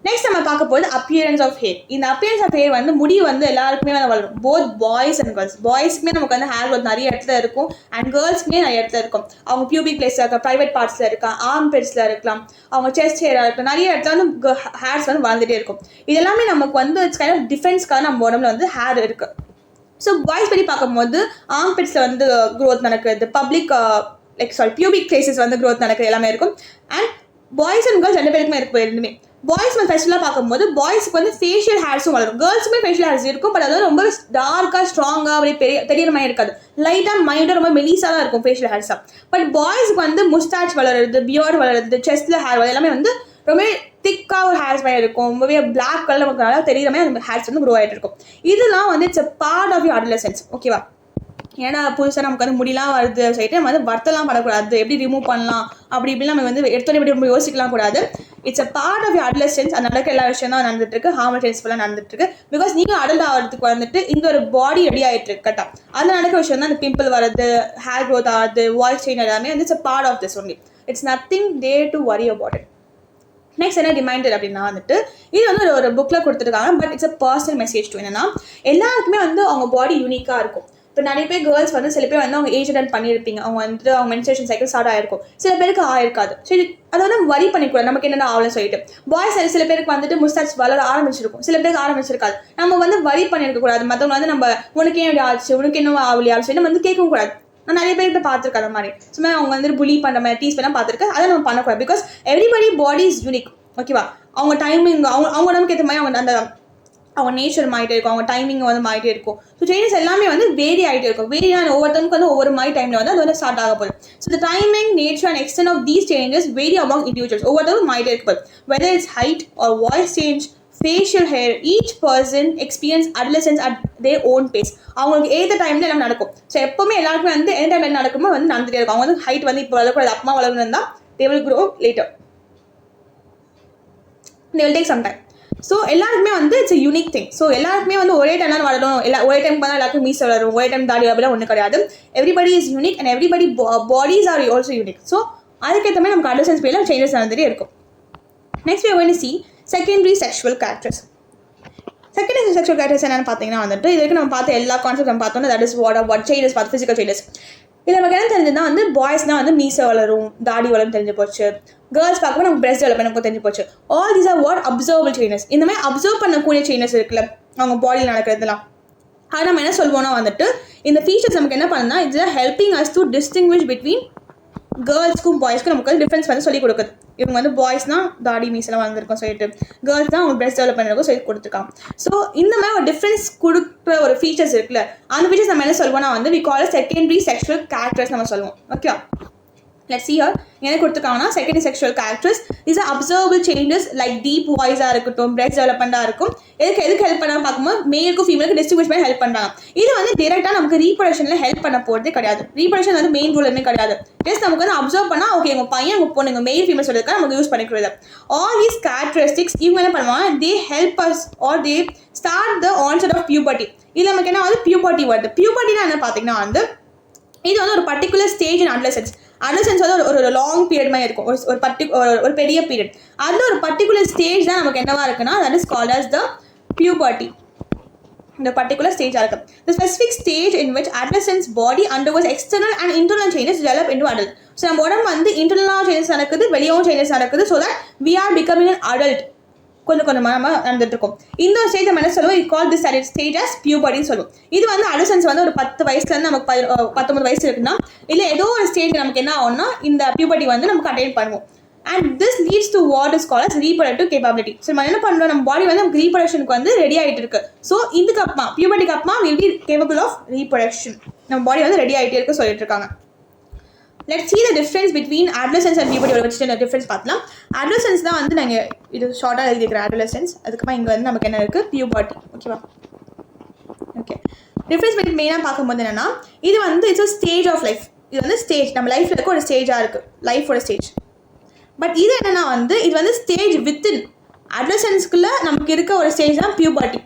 நெக்ஸ்ட் நம்ம பார்க்க போது அப்பியரன்ஸ் ஆஃப் ஹேர். இந்த அப்பியரன்ஸ் ஆஃப் ஹேர் வந்து முடி வந்து எல்லாருக்குமே வந்து வளரும், போத் பாய்ஸ் அண்ட் கேர்ள்ஸ். பாய்ஸ்க்குமே நமக்கு வந்து ஹேர் வந்து நிறைய இடத்துல இருக்கும் அண்ட் கேர்ள்ஸ்க்குமே நிறைய இடத்துல இருக்கும். அவங்க பியூபிக் பிளேஸில் இருக்க, ப்ரைவேட் பார்ட்ஸில் இருக்கா, ஆர்ம் பெட்ஸில் இருக்கலாம், அவங்க செஸ்ட் ஹேராக இருக்கலாம், நிறைய இடத்துல வந்து ஹேர்ஸ் வந்து வளர்ந்துட்டே இருக்கும். இது எல்லாமே நமக்கு வந்து இட்ஸ் கைண்ட் ஆஃப் டிஃபென்ஸ்க்காக நம்ம உடம்புல வந்து ஹேர் இருக்குது. ஸோ பாய்ஸ் பற்றி பார்க்கும்போது ஆர்ம் பெட்ஸில் வந்து க்ரோத் நடக்கிறது, பியூபிக் பிளேசஸ் வந்து க்ரோத் நடக்கிறது எல்லாமே இருக்கும். அண்ட் பாய்ஸ் அண்ட் கேர்ள்ஸ் ரெண்டு பேருக்குமே இருக்கும். ரெண்டுமே பாய்ஸ் வந்து ஃபெஸ்டிவலாக பார்க்கும்போது பாய்ஸுக்கு வந்து ஃபேஷியல் ஹேர்ஸும் வளரும், கேர்ள்ஸுமே ஃபேஷியல் ஹேர்ஸ் இருக்கும். பட் அதாவது ரொம்ப டார்க்காக ஸ்ட்ராங்காக அப்படி தெரியிற மாதிரி இருக்காது, லைட்டாக மைண்டாக ரொம்ப மெலிசாக தான் இருக்கும் ஃபேஷியல் ஹேர்ஸாக. பட் பாய்ஸுக்கு வந்து முஸ்டாச் வளருது, பியர்டு வளருது, செஸ்ட்டில் ஹேர் வளருது, எல்லாமே வந்து ரொம்ப திக்காக ஒரு ஹேர்ஸ் மாதிரி இருக்கும், ரொம்பவே பிளாக் கலர் நமக்கு நல்லா தெரியுற மாதிரி அந்த ஹேர்ஸ் வந்து க்ரோ ஆகிட்டு இருக்கும். இதெல்லாம் வந்து it's a part of your adolescence. ஓகேவா? ஏன்னா புதுசாக நமக்கு வந்து முடியலாம் வருது சொல்லிட்டு நம்ம வந்து வருத்தலாம் பண்ணக்கூடாது, எப்படி ரிமூவ் பண்ணலாம் அப்படி இப்படிலாம் நம்ம வந்து எடுத்தோடனே எப்படி ரொம்ப யோசிக்கலாம் கூடாது. It's a part of your adolescence. அது நடக்க எல்லா விஷயம் தான் நடந்துட்டு இருக்கு, ஹார்மோன் ட்ரான்ஸ்ஃபர்லாம் நடந்துட்டு இருக்கு. பிகாஸ் நீங்கள் அடல்ட் ஆகிறதுக்கு வந்துட்டு இந்த ஒரு பாடி ரெடி ஆகிட்டு இருக்கு. கரெக்டாக அதில் நடக்க விஷயம் தான் இந்த பிம்பிள் வருது, ஹேர் க்ரோத் ஆகுது, வாய்ஸ் சேஞ்ச் எல்லாமே வந்து it's a part of this only. It's nothing there to worry about it. Next என்ன ரிமைண்டர் அப்படின்னா வந்துட்டு இது வந்து ஒரு புக்கில் கொடுத்துருக்காங்க, but it's a personal message to. என்னன்னா எல்லாருக்குமே வந்து அவங்க பாடி யூனிக்காக இருக்கும். இப்போ நிறைய பேர் கேர்ள்ஸ் வந்து சில பேர் வந்து அவங்க ஏஜ் அட்டன் பண்ணியிருப்பீங்க, அவங்க வந்துட்டு அவங்க மென்ஸ்ட்ரேஷன் சைக்கிள் ஸ்டார்ட் ஆகிருக்கும், சில பேருக்கு ஆயிருக்காது. சரி, அதை வந்து வரி பண்ணிக்கூடாது, நமக்கு என்னென்ன ஆகலன்னு சொல்லிட்டு. பாய்ஸ் சில பேருக்கு வந்துட்டு முஸ்டாச் வளர ஆரம்பிச்சிருக்கும், சில பேருக்கு ஆரம்பிச்சிருக்காது. நம்ம வந்து வரி பண்ணியிருக்கக்கூடாது, மற்றவங்க வந்து நம்ம உனக்கு ஏன் ஆச்சு, உனக்கு இன்னும் ஆகலையா அப்படின்னு சொல்லி நம்ம வந்து கேட்கவும் கூடாது. நான் நிறைய பேர்கிட்ட பார்த்துருக்கேன் அந்த மாதிரி, சும்மா அவங்க வந்துட்டு புலி பண்ணுற மாதிரி டீஸ் பண்ணால் பார்த்துருக்கேன். அதை நம்ம பண்ணக்கூடாது. Because everybody body is unique. ஓகேவா? அவங்க டைமிங் அவங்க நமக்கு ஏற்ற மாதிரி அவங்க அந்த அவங்க நேச்சர் மாறிட்டே இருக்கும், அவங்க டைமிங் வந்து மாறிட்டே இருக்கும். ஸோ சேஞ்சஸ் எல்லாமே வந்து வேரி ஆகிட்டே இருக்கும். வேரியான ஒவ்வொருத்தருக்கு வந்து ஒவ்வொரு மாதிரி டைமில் வந்து அது வந்து ஸ்டார்ட் ஆக போகுது. So the timing, nature and extent of these changes vary among individuals. ஒவ்வொருத்தரும் மாறிட்டே இருக்கும். Whether it's height or voice change, facial hair, each person experience adolescence at their own pace. அவங்களுக்கு ஏற்ற டைமில் எல்லாம் நடக்கும். ஸோ எப்போவுமே எல்லாருக்குமே வந்து எந்த டைம் என்ன நடக்குமோ வந்து நடந்துகிட்டே இருக்கும். அவங்க வந்து ஹைட் வந்து இப்போ வளரக்கூடாது, அப்பமா வளரணும் தான், they will grow later, they will take some time. So எல்லாருக்குமே வந்து it's a unique thing. So எல்லாருக்குமே வந்து ஒரே டைம் தான் வளரணும், ஒரே டைம் தான் எல்லாருக்கும் மீஸ் வளரும், ஒரே டைம் தாடி அப்படிலாம் ஒன்றும் கிடையாது. Everybody is unique and everybody bodies are also unique. So அதுக்கேற்ற மாதிரி நமக்கு அடல்சன்ஸ் பீரியட்ல சேஞ்சஸ் நடந்துகிட்டே இருக்கும். Next we are going to see secondary sexual characters. Secondary sexual characters என்னென்னு பார்த்தீங்கன்னா வந்துட்டு இதுக்கு நம்ம பார்த்த எல்லா கான்செப்ட் நம்ம பார்த்தோம்னா தட் இஸ் வாட் சேஞ்சஸ் பார்த்து ஃபிசிக்கல் சேஞ்சஸ். இதில் நமக்கு என்ன தெரிஞ்சதுன்னா வந்து பாய்ஸ்னால் வந்து மீசை வளரும், தாடி வளரும் தெரிஞ்சு போச்சு. கேர்ள்ஸ் பார்க்கும்போது நமக்கு பிரெஸ்ட் டெவலப்மெண்ட் நமக்கு தெரிஞ்சு போச்சு. All these R what observable changes. இந்த மாதிரி அப்சர்வ் பண்ணக்கூடிய சேஞ்சஸ் இருக்குல்ல அவங்க பாடியில் நடக்கிறதுலாம், அது நம்ம என்ன சொல்வோம்னா வந்துட்டு இந்த ஃபீச்சர்ஸ் நமக்கு என்ன பண்ணுன்னா it's helping us to distinguish between கேர்ள்ஸ்க்கும் பாய்ஸ்க்கும் நமக்கு வந்து டிஃப்ரென்ஸ் வந்து சொல்லி கொடுக்குது. இவங்க வந்து பாய்ஸ்னால் தாடி மீசெல்லாம் வளர்ந்துருக்கோம் சொல்லிட்டு, கேர்ள்ஸ் தான் அவங்க பிரெஸ்ட் டெவலப் பண்ணிருக்கோம் சொல்லி கொடுத்துருக்காங்க. ஸோ இந்த மாதிரி ஒரு டிஃப்ரென்ஸ் கொடுக்குற ஒரு ஃபீச்சர்ஸ் இருக்குல்ல, அந்த ஃபீச்சர்ஸ் நம்ம என்ன சொல்வோம்னா வந்து we call secondary sexual characters நம்ம சொல்லுவோம். Okay, Let's see here. எனக்கு கொடுத்துருக்காங்கன்னா secondary sexual characters. These are observable changes like deep voice இருக்கட்டும், breast development இருக்கும். எதுக்கு ஹெல்ப் பண்ணாம பார்க்கும்போது மேலுக்கும் ஃபீமேலுக்கு டிஸ்ட்ரிபியூஷன் பண்ணி ஹெல்ப் பண்ணுறாங்க. இது வந்து டேரெக்டாக நமக்கு ரீப்ரொடக்ஷனில் ஹெல்ப் பண்ண போகிறதே கிடையாது. ரீப்ரொடக்ஷன் வந்து மெயின் ரோல் கிடையாது. ஜஸ்ட் நமக்கு வந்து அப்சர்வ் பண்ணால் ஓகே உங்கள் பையன் உங்கள் பொண்ணு உங்கள் மெயில் ஃபீமேல் சொல்லியிருக்கா நமக்கு யூஸ் பண்ணிக்கிறது. ஆல் தீஸ் கேரக்டரிஸ்டிக்ஸ் இவங்க என்ன பண்ணுவாங்க, they help us or they start the onset of puberty. இது நமக்கு என்ன வந்து பியூபர்ட்டி வருது. பியூபர்ட்டினா என்ன பார்த்தீங்கன்னா வந்து இது வந்து ஒரு பர்டிகுலர் ஸ்டேஜ் இன் அட்லசன்ஸ். அட்லசன்ஸ் வந்து ஒரு லாங் பீரியட் மாதிரி இருக்கும், ஒரு பெரிய பீரியட். அதில் ஒரு பர்டிகுலர் ஸ்டேஜ் தான் நமக்கு என்னவா இருக்குன்னா that is called as the puberty. இந்த பர்டிகுலர் ஸ்டேஜாக இருக்குது. The specific stage in which adolescent's body undergoes external and internal changes develop into adult. So நம்ம உடம்பு வந்து இன்டர்னலாக சேஞ்சஸ் நடக்குது, வெளியவும் சேஞ்சஸ் நடக்குது. So that we are becoming an adult. கொஞ்சமாக நம்ம நடந்துட்டு இருக்கோம். இந்த ஸ்டேஜ் நம்ம என்ன சொல்லுவோம், it called this stage as puberty சொல்லுவோம். இது வந்து adolescence வந்து ஒரு 10 வயசுலேருந்து நமக்கு 19 வயசு இருக்குன்னா இல்லை ஏதோ ஒரு ஸ்டேஜ் நமக்கு என்ன ஆகும்னா இந்த பியூபர்ட்டி வந்து நமக்கு அட்டைன் பண்ணுவோம். And this leads to what is called as reproductive capability. So நம்ம என்ன பண்ணுறோம், நம்ம பாடி வந்து நமக்கு ரீப்ரொடக்ஷனுக்கு வந்து ரெடி ஆகிட்டு இருக்கு. ஸோ இதுக்கு அப்புறமா பியூபர்ட்டிக்கு அப்புறமா will be capable of reproduction. நம்ம பாடி வந்து ரெடி ஆகிட்டே இருக்கு சொல்லிட்டு இருக்காங்க. Let's see the difference between adolescence and puberty. ஒரு வச்சுட்டு டிஃப்ரென்ஸ் பார்க்கலாம். adolescence தான் வந்து நாங்கள் இது ஷார்ட்டாக எழுதிக்கிறேன் adolescence. அதுக்கப்புறமா இங்கே வந்து நமக்கு என்ன இருக்குது puberty. ஓகேவா? ஓகே, டிஃப்ரென்ஸ் பிட்வீன் மெயினாக பார்க்கும்போது என்னென்னா இது வந்து it's a stage of life. இது வந்து ஸ்டேஜ் நம்ம லைஃப்பில் இருக்க ஒரு ஸ்டேஜாக இருக்குது, லைஃபோட ஸ்டேஜ். பட் இது என்னென்னா வந்து இது வந்து ஸ்டேஜ் வித்தின் adolescenceக்குள்ளே நமக்கு இருக்க ஒரு ஸ்டேஜ் தான் puberty.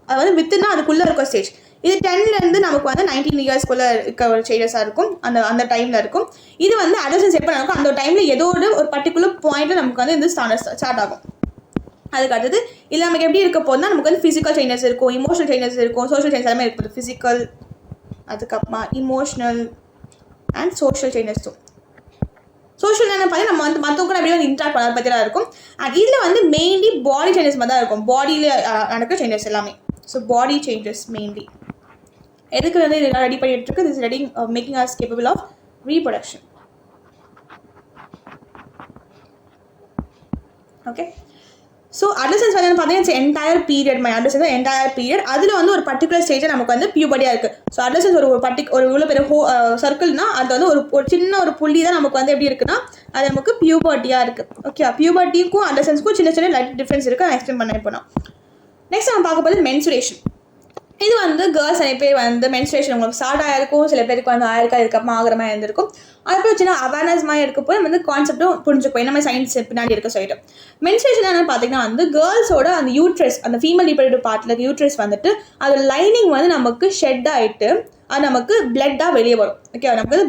அது வந்து வித்தின்னா அதுக்குள்ளே இருக்க ஸ்டேஜ். இது 10லேருந்து நமக்கு வந்து 19 இயர்ஸ்க்குள்ளே இருக்க ஒரு சேஞ்சஸாக இருக்கும், அந்த டைமில் இருக்கும். இது வந்து adolescence எப்போ நடக்கும், அந்த டைமில் ஏதோ ஒரு பர்டிகுலர் பாயிண்ட்டில் நமக்கு வந்து இந்த ஸ்டார்ட் ஆகும். அதுக்கு அடுத்தது இல்லை நமக்கு எப்படி இருக்க போதுனா நமக்கு வந்து ஃபிசிக்கல் சேஞ்சஸ் இருக்கும், இமோஷனல் சேஞ்சஸ் இருக்கும், சோஷியல் சேஞ்சஸ் எல்லாமே இருக்குது. ஃபிசிக்கல், அதுக்கப்புறமா இமோஷனல் அண்ட் சோஷியல் சேஞ்சஸும். சோஷியல் என்ன பண்ணி நம்ம வந்து மற்றவங்க கூட அப்படியே வந்து இன்ட்ராக்ட் பண்ண பற்றி தான் இருக்கும். அண்ட் இதில் வந்து மெயின்லி பாடி சேஞ்சஸ் மாதிரி தான் இருக்கும், பாடியில் நடக்கிற சேஞ்சஸ் எல்லாமே. ஸோ பாடி சேஞ்சஸ் மெயின்லி எதுக்கு வந்து இதெல்லாம் ரெடி பண்ணிட்டு இருக்கு, this ready making us capable of reproduction. Okay, so adolescence வந்து பார்த்தீங்கன்னா it's entire period. adolescence entire period. அதில் வந்து ஒரு பர்டிகுலர் ஸ்டேஜ் நமக்கு வந்து பியூபர்ட்டியாக இருக்குது. ஸோ adolescence ஒரு இவ்வளோ பெரிய சர்க்கிள்னா அது வந்து ஒரு சின்ன ஒரு புள்ளி தான் நமக்கு வந்து எப்படி இருக்குன்னா அது நமக்கு பியூபர்ட்டியாக இருக்குது. ஓகே, பியூபர்ட்டிக்கும் adolescenceக்கும் சின்ன சின்ன லைட் டிஃப்ரென்ஸ் இருக்குது. நான் எக்ஸ்பிளைன் பண்ண இப்போ. நெக்ஸ்ட் நம்ம பார்க்க போகிறது மென்சுரேஷன். இது வந்து கேர்ள்ஸ் நிறைய பேர் வந்து மென்சுரேஷன் உங்களுக்கு ஸ்டார்ட் ஆகிருக்கும், சில பேருக்கு வந்து ஆயிருக்கா இதுக்கப்புறமா ஆகிற மாதிரி இருந்திருக்கும். அதுக்கப்புறம் சின்ன அவேர்னஸ் மாதிரி இருக்க போய் வந்து கான்செப்ட்டும் புரிஞ்சுக்கும் என்ன மாதிரி சயின்ஸ் பின்னாடி இருக்க சொல்லிட்டு. மென்சுரேஷன் என்ன பார்த்தீங்கன்னா வந்து கேர்ள்ஸோட அந்த யூட்ரஸ், அந்த ஃபீமேல் ரீப்ரடக்டிவ் பார்ட்டில் யூட்ரஸ் வந்துட்டு அது லைனிங் வந்து நமக்கு ஷெட் ஆகிட்டு அது நமக்கு பிளட்டாக வெளியே வரும். ஓகே, நமக்கு வந்து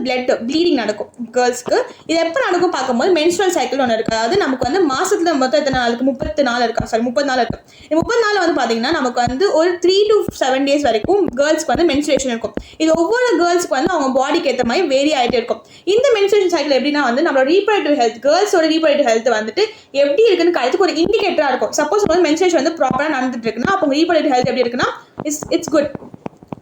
ப்ளீடிங் நடக்கும் கேர்ள்ஸ்க்கு. இது எப்போ நடக்கும் பார்க்கும்போது மென்ஸ்ட்ரல் சைக்கிள் ஒன்று இருக்குது. அதாவது நமக்கு வந்து மாதத்தில் மொத்தம் எத்தனை நாள் இருக்குது, 30 நாள் இருக்கா, 30 நாள் இருக்குது. இந்த 30 நாள் வந்து பார்த்தீங்கன்னா நமக்கு வந்து ஒரு 3 to 7 days வரைக்கும் கேர்ள்ஸ்க்கு வந்து மென்சுரேஷன் இருக்கும். இது ஒவ்வொரு கேர்ள்ஸ்க்கு வந்து அவங்க பாடிக்கு ஏற்ற மாதிரி வேரி ஆகிட்டே இருக்கும். இந்த மென்சுரேஷன் சைக்கிள் எப்படின்னா வந்து நம்மளோட ரீப்ரடக்டிவ் ஹெல்த், கேர்ள்ஸோட ரீப்ரடக்டிவ் ஹெல்த் வந்துட்டு எப்படி இருக்குன்னு கழுத்துக்கு ஒரு இண்டிகேட்டராக இருக்கும். சப்போஸ் வந்து மென்சுரேஷன் வந்து ப்ராப்பராக நடந்துட்டு இருக்குன்னா அப்போ ரீப்ரடக்டிவ் ஹெல்த் எப்படி இருக்குன்னா இட்ஸ் குட்.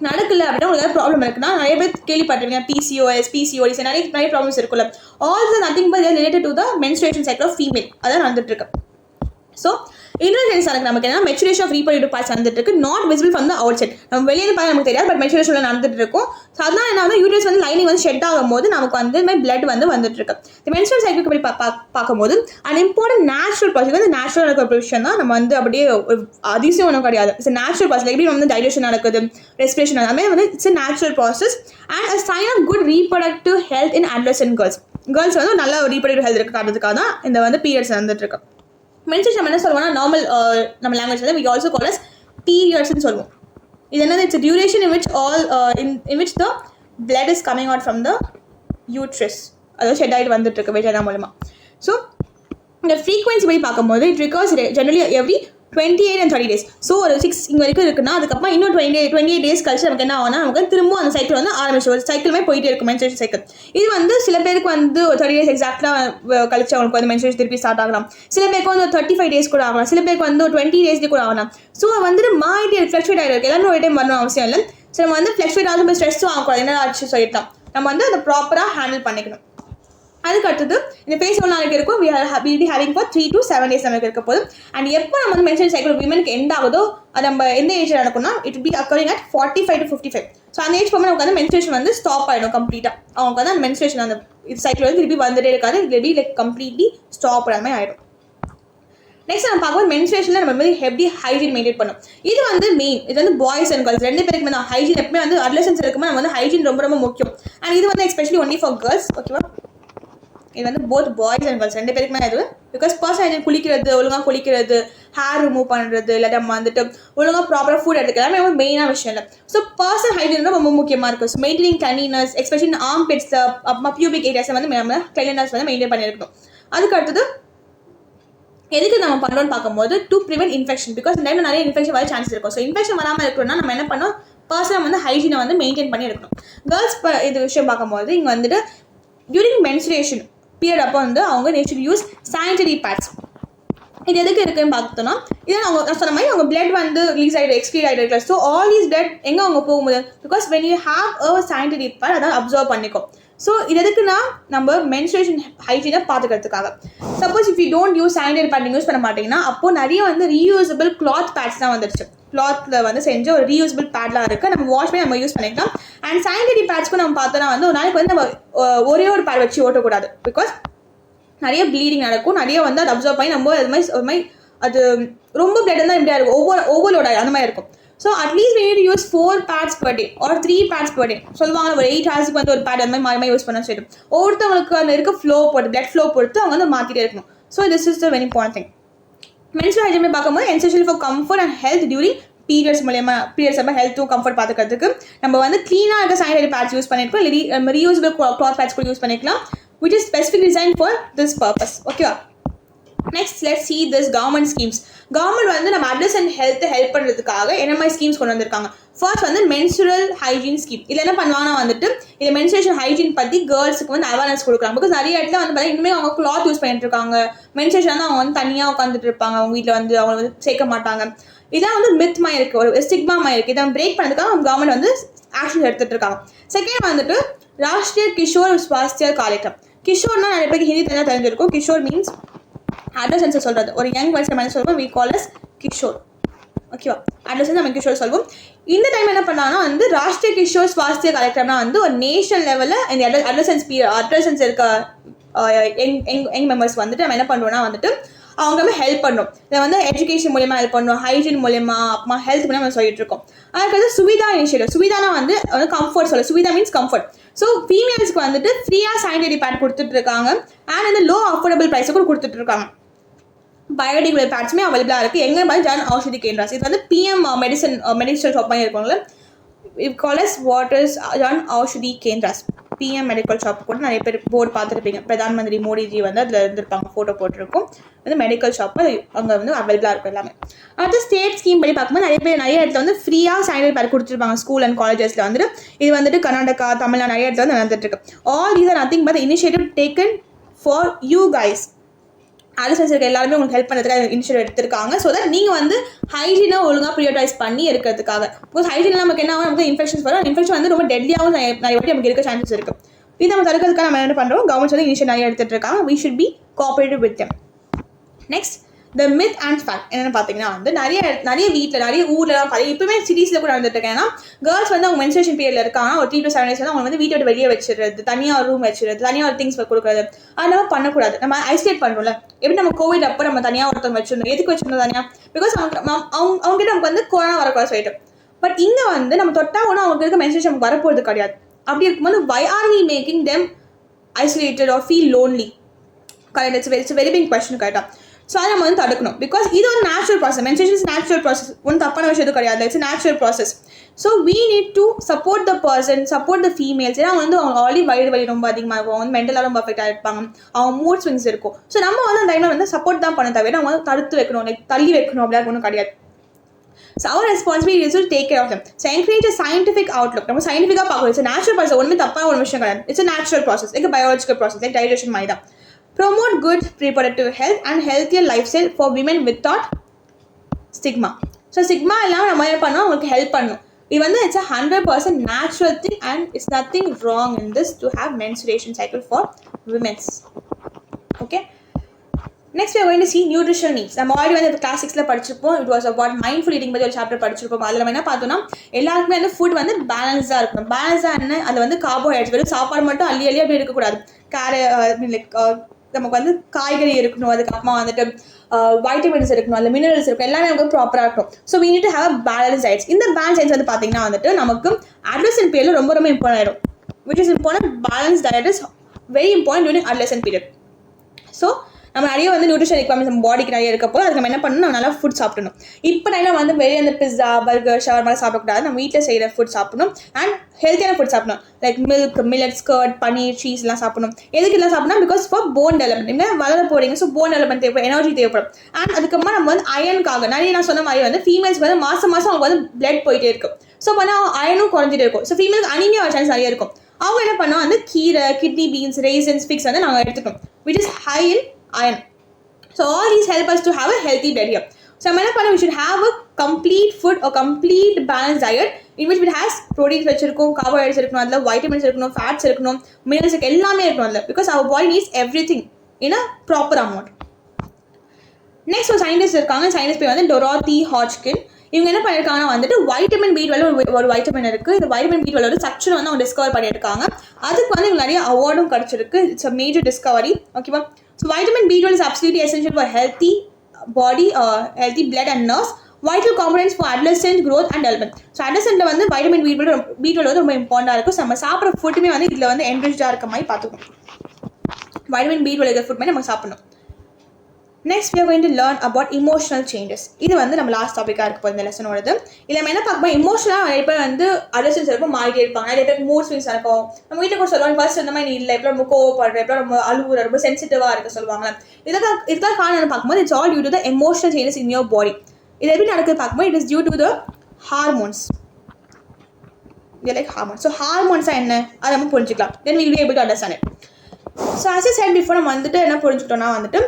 நடக்கல அப்படின்னா உங்களுக்கு ஏதாவது ப்ராப்ளம் இருக்குன்னா நிறைய பேர் கேள்விப்பட்டிருக்கீங்க, PCOS நிறைய ப்ராப்ளம்ஸ் இருக்குல்ல. All nothing but related to the menstruation cycle of female அதான் நடந்துட்டு இருக்கு. ஸோ இன்டர்ஜென்ஸ் எனக்கு நமக்கு என்ன மெச்சுரேஷன் ஆஃப் ரீப்ரடக்டிவ் பார்ட்ஸ் நடந்துட்டு இருக்கு, not visible from the out side வெளியே பார்க்க நமக்கு தெரியாது, பட் மெச்சுரேஷன் நடந்துட்டு இருக்கும். ஸோ அதனால என்ன வந்து யூட்ரஸ் வந்து லைனிங் வந்து ஷெட் ஆகும் போது நமக்கு வந்து இந்த மாதிரி பிளட் வந்து வந்துட்டு இருக்கு. இந்த மென்ஸ்ட்ரல் சைக்கிள் படி பார்க்கும்போது அண்ட் இம்பார்ட்டன்ட் நேச்சுரல் ப்ராசஸ் வந்து நேச்சுரல் இருக்கிற விஷயம் தான். நம்ம வந்து அப்படியே அதிசயம் ஒன்றும் கிடையாது. It's natural process. எப்படி வந்து டைஜஷன் நடக்குது, ரெஸ்பிரேஷன் எல்லாமே வந்து it's a natural process and a sign of good reproductive health in adolescent girls வந்து நல்ல ரீப்ரடக்டிவ் ஹெல்த் இருக்கிறதுக்காக தான் இந்த வந்து பீரியட்ஸ் வந்துட்டு இருக்கு. மென்சுரேஷன் நம்ம என்ன சொல்லுவோம்னா நார்மல் நம்ம லாங்குவேஜ் வந்து we also call as periods ன்னு சொல்லுவோம். இது என்னது, it's duration in which the blood is coming out from the uterus. அதாவது ஷெட் ஆகிட்டு வந்துட்டு இருக்கு வெஜைனா மூலமா. ஸோ இந்த ஃப்ரீக்வன்சி படி பார்க்கும்போது it recurs generally every 28 and 30 days. So ஒரு 6 இங்கே வரைக்கும் இருக்குன்னா அதுக்கப்புறமா இன்னும் 28 days கழிச்சு நமக்கு என்ன ஆகும்னா நமக்கு திரும்ப அந்த சைக்கிள் வந்து ஆரம்பிச்சு ஒரு சைக்கிளுமே போயிட்டே இருக்கும் மென்சுரேஷன் சைக்கிள். இது வந்து சில பேருக்கு வந்து ஒரு 30 days எக்ஸாக்டாக கழிச்சு அவங்களுக்கு வந்து மென்சுரேஷன் திருப்பி ஸ்டார்ட் ஆகலாம். சில பேருக்கு வந்து ஒரு 35 days கூட ஆகலாம், சில பேருக்கு வந்து ஒரு 20 days கூட ஆகலாம். ஸோ வந்துட்டு மாறிட்டு ஃப்ளக்சுவேட் ஆகிருக்கு. எல்லாமே ஒரு டைம் வரணும் அவசியம் இல்லை. ஸோ நம்ம வந்து ஃப்ளக்சுவேட் ஆகும் ஸ்ட்ரெஸ்ஸும் ஆகக்கூடாது, என்ன ஆச்சு சொல்லிட்டோம். நம்ம வந்து அதை ப்ராப்பராக ஹேண்டில் பண்ணிக்கணும். அதுக்கு அடுத்தது இந்த ஃபேஸ் எவ்வளோ நாளைக்கு இருக்கும், will be having for 3 to 7 days நமக்கு இருக்க போது. அண்ட் எப்போ நம்ம வந்து மென்சுரேஷன் சைக்கிள் விமனுக்கு எண்ட் ஆகுதோ அது நம்ம எந்த ஏஜ் நடக்கும்னா it be occurring at 45 to 55. So அந்த ஏஜ் போகும்போது நமக்கு வந்து மென்சுரேஷன் வந்து ஸ்டாப் ஆகிடும் கம்ப்ளீட்டாக. அவங்க வந்து அந்த மென்சுரேஷன் அந்த இது சைக்கிள் வந்து திருப்பி வந்துட்டே இருக்காது, ரெடி லைக் கம்ப்ளீட்லி ஸ்டாப் ஆகாம ஆயிடும். நெக்ஸ்ட் நம்ம பார்க்கும்போது மென்ஸ்ட்ரேஷன்ல நம்ம வந்து எப்படி ஹைஜீன் மெயின்டைன் பண்ணும். இது வந்து மெயின், இது வந்து பாய்ஸ் அண்ட் கேர்ள்ஸ் ரெண்டு பேருக்கு தான் ஹைஜீன் எப்பவுமே வந்து அட்லசன்ஸ் இருக்கும்போது நம்ம வந்து ஹைஜீன் ரொம்ப ரொம்ப முக்கியம். அண்ட் இது வந்து எஸ்பெஷலி ஒன்லி ஃபார் கேர்ள்ஸ். ஓகேவா, இது வந்து போத் பாய்ஸ் அண்ட் கேர்ள்ஸ் ரெண்டு பேருக்குமே இது. பிகாஸ் பர்சனல் ஹைஜீன் குளிக்கிறது, ஒழுங்காக குளிக்கிறது, ஹேர் ரிமூவ் பண்ணுறது, இல்லாட்டி நம்ம வந்துட்டு ஒழுங்காக ப்ராப்பராக ஃபுட் எடுத்துக்கலாம் எல்லாமே மெயினான விஷயம் இல்லை. ஸோ பர்சனல் ஹைஜீன் ரொம்ப முக்கியமாக இருக்கும். So maintaining cleanness, especially arm bits, அப்புறமா பியூபிக் ஏரியாஸை வந்து நம்ம கிளீனஸ் வந்து மெயின்டைன் பண்ணியிருக்கணும். அதுக்கு அடுத்தது எதுக்கு நம்ம பண்ணுறோம்னு பார்க்கும்போது டு ப்ரிவென்ட் இன்ஃபெக்ஷன். பிகாஸ் இந்த டைமில் நிறைய இன்ஃபெக்ஷன் வர சான்ஸ் இருக்கும். ஸோ இன்ஃபெக்ஷன் வராமல் இருக்கணும்னா நம்ம என்ன பண்ணோம், பர்சனல் வந்து ஹைஜீனை வந்து மெயின்டைன் பண்ணி இருக்கணும். கேர்ள்ஸ் இது விஷயம் பார்க்கும்போது இங்கே வந்துட்டு டியூரிங் மென்ஸ்ட்ரேஷன் பீரியட் அப்போ வந்து அவங்க they should use sanitary bats. இது எதுக்கு இருக்குன்னு பார்த்தோம்னா, இதை அவங்க சொன்ன மாதிரி அவங்க பிளட் வந்து ரிலீஸ் ஆகிடும், எக்ஸ்க்ரீட் ஆகிட்டு. ஸோ ஆல் தீஸ் பிளட் எங்கே அவங்க போகும்போது because when you have a sanitary pad அதான் அப்சர்வ் பண்ணிக்கும். ஸோ இது எதுக்குன்னா நம்ம மென்ஸ்ட்ரேஷன் ஹைஜீனை பார்த்துக்கிறதுக்காக. Suppose if you don't use sanitary pad use பண்ண மாட்டீங்கன்னா அப்போது நிறைய வந்து ரீயூசபிள் கிளாத் பேட்ஸ் தான் வந்துருச்சு. கிளாத்தில் வந்து செஞ்ச ஒரு ரீயூசபிள் பேட்லாம் இருக்குது, நம்ம வாஷ் பண்ணி நம்ம யூஸ் பண்ணிக்கலாம். அண்ட் சானிட்டரி பேட்ஸ்க்கும் நம்ம பார்த்தோன்னா வந்து ஒரு நாளைக்கு வந்து நம்ம ஒரே ஒரு பேட் வச்சு ஓட்டக்கூடாது. பிகாஸ் நிறைய ப்ளீடிங் நடக்கும், நிறைய வந்து அதை அப்சர்வ் பண்ணி நம்ம அது மாதிரி அது ரொம்ப பிளட் இருந்தால் எப்படியா இருக்கும், ஓவர்லோட் ஆகும், அந்த மாதிரி இருக்கும். So at least we need to use 4 pads per day or 3 pads per day. சொல்லுவாங்க ஒரு 8 ஹவர்ஸ்க்கு வந்து ஒரு பேட் அந்த மாதிரி யூஸ் பண்ண சொல்லிடும். ஒவ்வொருத்தவங்களுக்கு அந்த இருக்க ஃப்ளோ பொறுத்து, பிளட் ஃப்ளோ பொறுத்து அவங்க வந்து மாற்றிட்டே இருக்கணும். So this is the very important thing. Menstrual hygiene பார்க்கும்போது essential for comfort and health during periods மூலமா பீரியட்ஸ் அப்போ ஹெல்த்தும் கம்ஃபர்ட் பார்த்துக்கிறதுக்கு நம்ம வந்து க்ளீனாக இருக்க சானிடரி பேட்ஸ் யூஸ் பண்ணியிருக்கோம், இல்லை நம்ம ரீயூசபிள் கிளாத் பேட்ஸ் கூட யூஸ் பண்ணிக்கலாம், which is specifically designed for this purpose. Okay. Next, let's see this government schemes. Government வந்து நம்ம adolescent health ஹெல்ப் பண்ணுறதுக்காக என்ன மாதிரி ஸ்கீம்ஸ் கொண்டு வந்திருக்காங்க. ஃபர்ஸ்ட் வந்து மென்ஸ்ட்ரல் ஹைஜீன் ஸ்கீம். இதில் என்ன பண்ணுவாங்கன்னா வந்துட்டு இது மென்ஸ்ட்ரேஷன் ஹைஜீன் பற்றி கேர்ள்ஸுக்கு வந்து அவேர்னஸ் கொடுக்குறாங்க. பிகாஸ் நிறைய இடத்துல வந்து பார்த்தீங்கன்னா இன்னுமே அவங்க கிளாத் யூஸ் பண்ணிட்டு இருக்காங்க. மென்ஸ்ட்ரேஷன் வந்து அவங்க வந்து தனியாக உட்காந்துட்டு இருப்பாங்க, அவங்க வீட்டில் வந்து அவங்க வந்து சேர்க்க மாட்டாங்க. இதான் வந்து மித் மாதிரி இருக்குது, ஒரு ஸ்டிக்மா மாதிரி இருக்குது. இதை பிரேக் பண்ணுறதுக்காக அவங்க கவர்மெண்ட் வந்து ஆக்ஷன் எடுத்துகிட்டு இருக்காங்க. செகண்ட் வந்துட்டு ராஷ்ட்ரிய கிஷோர் ஸ்வாஸ்திய காரியக்ரம். கிஷோர்னா நிறைய பேருக்கு ஹிந்தி தனியாக தெரிஞ்சிருக்கும். கிஷோர் மீன்ஸ் அடோசன்ஸை சொல்கிறது, ஒரு யங் வயசு மாதிரி சொல்லுவோம், வி கால் அஸ் கிஷோர். ஓகேவா, அடோசன்ஸ் நம்ம கிஷோர் சொல்லுவோம். இந்த டைம் என்ன பண்ணாங்கன்னா வந்து ராஷ்ட்ரிய கிஷோர் ஸ்வாஸ்திய காரியக்ரம்னா வந்து ஒரு நேஷனல் லெவலில் இந்த அடோசன்ஸ் இருக்க யங் மெம்பர்ஸ் வந்துட்டு நம்ம என்ன பண்ணுவோம்னா வந்துட்டு அவங்க வந்து ஹெல்ப் பண்ணுறோம். இதை வந்து எஜுகேஷன் மூலியமாக ஹெல்ப் பண்ணுறோம், ஹைஜீன் மூலியமா, அப்புறமா ஹெல்த் மூலியமாக நம்ம சொல்லிட்டு இருக்கோம். அதுக்கு சுவிதா இனிஷியேட்டிவ். சுவிதானா வந்து கம்ஃபர்ட் சொல்ல, சுவிதா மீன்ஸ் கம்ஃபர்ட். ஸோ ஃபீமேல்ஸ்க்கு வந்துட்டு ஃப்ரீயாக சானிடரி பேட் கொடுத்துட்டு இருக்காங்க. அண்ட் வந்து லோ அஃபோர்டபுள் ப்ரைஸை கூட கொடுத்துட்டு இருக்காங்க. பயோடிகிரேடபிள் பேட்ஸுமே அவைலபிளாக இருக்குது. எங்கே மாதிரி ஜன் ஔஷதி கேந்திராஸ். இது வந்து பிஎம் மெடிக்கல் ஷாப் மாதிரி இருக்கும்ல, இட் கால் அஸ் வாட்டர்ஸ் Jan Aushadhi Kendras. PM medical shop கூட நிறைய பேர் போர்டு பார்த்துருப்பீங்க. பிரதான் மந்திரி மோடிஜி வந்து அதில் இருந்திருப்பாங்க, ஃபோட்டோ போட்டிருக்கும். வந்து மெடிக்கல் ஷாப்பு அங்கே வந்து அவைலபிளாக இருக்கும் எல்லாமே. அடுத்து ஸ்டேட் ஸ்கீம் படி பார்க்கும்போது நிறைய இடத்துல வந்து ஃப்ரீயாக சானிடரி பேட் கொடுத்துருப்பாங்க ஸ்கூல் அண்ட் காலேஜஸில் வந்துட்டு. இது வந்துட்டு கர்நாடகா, தமிழ்நாடு நிறைய இடத்துல வந்து நடந்துட்டு இருக்கு. All these are nothing but initiative taken for you guys. Adolescents இருக்க எல்லாருமே உங்களுக்கு ஹெல்ப் பண்ணுறதுக்காக இனிஷியேட்டிவ் எடுத்திருக்காங்க. ஸோ தட் நீங்கள் வந்து ஹைஜீனை ஒழுங்காக ப்ரியோரைஸ் பண்ணி இருக்கிறதுக்காக. பிகாஸ் ஹைஜீன் நமக்கு என்ன ஆகும், நமக்கு இன்ஃபெக்ஷன்ஸ் வரும். இன்ஃபெக்ஷன் வந்து ரொம்ப டெட்லியாகவும் நிறைய வாட்டி நமக்கு இருக்க சான்சஸ் இருக்குது. இது நம்ம தடுக்கிறதுக்காக நம்ம என்ன பண்ணுறோம், கவர்மெண்ட் வந்து இனிஷியேட் நிறைய எடுத்துகிட்டு இருக்காங்க. we should be cooperative with them. Next the myth and fact என்னென்னு பார்த்தீங்கன்னா வந்து நிறைய வீட்டில் நிறைய ஊர்லாம் பார்த்தீங்கன்னா இப்போவே சிட்டிஸில் கூட நடந்துட்டு இருக்கேன். ஏன்னா கேர்ள்ஸ் வந்து அவங்க மென்ஸ்ட்ரேஷன் பீரியடில் இருக்காங்க, ஒரு 3 to 7 days வந்து அவங்க வந்து வீட்டை விட்டு வெளியே வச்சுருது, தனியாக ஒரு ரூம் வச்சுருது, தனியாக ஒரு திங்ஸ் கொடுக்குறது, அதெல்லாம் பண்ணக்கூடாது. நம்ம ஐசோலேட் பண்ணுறோம்ல, எப்படி நம்ம கோவிட் அப்போ நம்ம தனியாக ஒருத்தவங்க வச்சுருந்தோம். எதுக்கு வச்சுருந்தோம் தனியாக? பிகாஸ் அவங்ககிட்ட நமக்கு வந்து கொரோனா வரக்கூடாது சொல்லிட்டு. பட் இங்கே வந்து நம்ம தொட்டா ஒன்றும் அவங்களுக்கு இருக்க மென்ஸ்ட்ரேஷன் நமக்கு வரப்போகிறது கிடையாது. அப்படி இருக்கும்போது why are we making them isolated or feel lonely? Correct, it's a very big question. கரெக்டாக. ஸோ அதை நம்ம வந்து தடுக்கணும். பிகாஸ் இது ஒரு natural process. Menstruation is natural process, ஒன்றும் தப்பான விஷயம் எதுவும் கிடையாது. It's natural process. So we need to support the person, support the females. ஏன்னா வந்து அவங்க ஆல்ரெடி வயிறு ரொம்ப அதிகமாக இருக்கும், அவங்க வந்து மென்டலாக ரொம்ப அஃபெக்டாக இருப்பாங்க, அவங்க மூட் ஸ்விங்ஸ் இருக்கும். ஸோ நம்ம வந்து அந்த டைமில் வந்து சப்போர்ட் தான் பண்ண தவிர அவங்க வந்து தடுத்து வைக்கணும், லைக் தள்ளி வைக்கணும் அப்படிலாம் ஒன்றும் கிடையாது. So our responsibility is to take care of them. So encourage a scientific outlook. நம்ம சயின்டிஃபிக்காக பார்க்கணும். இட்ஸ் நேச்சுரல் ப்ராசஸ், ஒன்றுமே தப்பான ஒரு விஷயம் கிடையாது. It's a natural process, like a biological process, like digestion மாதிரி தான். Promote good reproductive health and healthier lifestyle for women without stigma. So stigma எல்லாம் நம்ம என்ன பண்ணோம், அவங்களுக்கு ஹெல்ப் பண்ணணும். இது வந்து it's a 100% natural thing and it's nothing wrong in this to have menstruation cycle for women. Okay. Next we are going to see nutritional needs. நம்ம already வந்து கிளாஸ் 6ல படிச்சிருப்போம். It was about mindful eating பற்றி ஒரு chapter படிச்சிருப்போம். அதில் நம்ம என்ன பார்த்தோம்னா எல்லாருக்குமே வந்து ஃபுட் வந்து பேலன்ஸாக இருக்கணும். பேலன்ஸாக என்ன, அதில் வந்து கார்போஹைட்ரேட்ஸ் வெறும் சாப்பாடு மட்டும் அள்ளி அப்படி இருக்கக்கூடாது. லைக் நமக்கு வந்து காய்கறி இருக்கணும், அதுக்கப்புறமா வந்துட்டு வைட்டமின்ஸ் இருக்கணும், அதில் மினரல்ஸ் இருக்கும், எல்லாமே நமக்கு ப்ராப்பராக இருக்கும். So we need to have a balanced diets. இந்த பேலன்ஸ் டயட்ஸ் வந்து பார்த்தீங்கன்னா வந்துட்டு நமக்கு adolescent பீரியடில் ரொம்ப ரொம்ப இம்பார்ட்டன்ட் ஆகிடும். which is important. Balanced diet is very important during adolescent period. So நம்ம நிறைய வந்து நியூட்ரிஷன் ரெக்வயர்மெண்ட்ஸ் நம்ம பாடிக்கு நிறைய இருக்கப்போ அதுக்கு நம்ம என்ன பண்ணணும், நம்ம நல்லா ஃபுட் சாப்பிடணும். இப்போ நான் வந்து வெளியே அந்த பிஸ்ஸா பர்கர் ஷவர்மா சாப்பிடக்கூடாது. நம்ம வீட்டில் செய்கிற ஃபுட் சாப்பிடணும் அண்ட் ஹெல்த்தியான ஃபுட் சாப்பிடணும். Like milk, millet, curd, paneer, சீஸ்லாம் சாப்பிடணும். எதுக்கு எல்லாம் சாப்பிடணும்? Because for bone development. நீங்கள் வளர போகிறீங்க, ஸோ போன் டெவலப்மெண்ட் தேவைப்படும், எனர்ஜி தேவைப்படும். அண்ட் அதுக்கப்புறமா நம்ம வந்து அயனுக்காக நிறைய நான் சொன்ன மாதிரி வந்து ஃபீமேல்ஸ்க்கு வந்து மாதம் அவங்களுக்கு வந்து பிளட் போயிட்டே இருக்கும். ஸோ வந்து அயனும் குறைஞ்சிட்டே இருக்கும். ஸோ ஃபீமேலுக்கு அனிமியா சான்ஸ் நிறைய இருக்கும். அவங்க என்ன பண்ணோம், வந்து கீரை, கிட்னி பீன்ஸ், ரேசன்ஸ், ஃபிக்ஸ் வந்து நாங்கள் எடுத்துக்கணும், which is high in iron. So all these help us to have a healthy diet here. So we should have a complete food or complete balanced diet in which it has proteins vechirukkom, carbohydrates irukkom, adla vitamins irukkom, fats irukkom, minerals ellame irukkom adla, because our body needs everything in a proper amount. Next ஒரு scientist இருக்காங்க. Scientist பேர் வந்து டொராத்தி ஹாட்ச்கின். இவங்க என்ன பண்ணியிருக்காங்கன்னா வந்துட்டு vitamin B12 ஒரு vitamin இருக்குது. இந்த வைட்டமின் B12 ஸ்ட்ரக்சர் வந்து அவங்க டிஸ்கவர் பண்ணியிருக்காங்க. அதுக்கு வந்து இவங்க நிறைய அவார்டும் கிடச்சிருக்கு. It's a major Discovery. ஓகேவா? So vitamin B12 is absolutely essential for healthy body, healthy blood and nerves. Vital components for adolescent growth and development. So adolescentல வந்து vitamin B12 வந்து ரொம்ப இம்பார்ட்டண்டாக இருக்கும். நம்ம சாப்பிட்ற ஃபுட்டுமே வந்து இதில் வந்து என்ரிச்சாக இருக்க மாதிரி பார்த்துக்கணும். வைட்டமின் B12 இருக்கிற ஃபுட்மே நம்ம சாப்பிடணும். Next we are going to learn about emotional changes. இது வந்து நம்ம லாஸ்ட் டாப்பிக்காக இருக்க போகுது இந்த லெசனோடது. இதில் நம்ம என்ன பார்க்கணும், இமோஷனலாக நிறைய பேர் வந்து அடல்சன்ஸ் இருக்கும் மாறிட்டே இருப்பாங்க. நிறைய பேருக்கு மூட் ஸ்விங்ஸ் இருக்கும். நம்ம வீட்டில் கூட சொல்லுவாங்க, ஃபர்ஸ்ட் இந்த மாதிரி நீ இல்லை, எப்போ ரொம்ப கோவப்படுற, எப்போ ரொம்ப அழுகுற, ரொம்ப சென்சிட்டிவாக இருக்க சொல்லுவாங்க. இதுதான் காரணம் பார்க்கும்போது it's all due to the emotional changes in your body. இது எப்படி நடக்குது பார்க்கும்போது it is due to the hormones. Like hormones. So ஹார்மோன்ஸாக என்ன அதை நம்ம புரிஞ்சுக்கலாம். Then will be able to understand it. So as I said before நம்ம வந்துட்டு என்ன புரிஞ்சுக்கிட்டோம்னா வந்துட்டு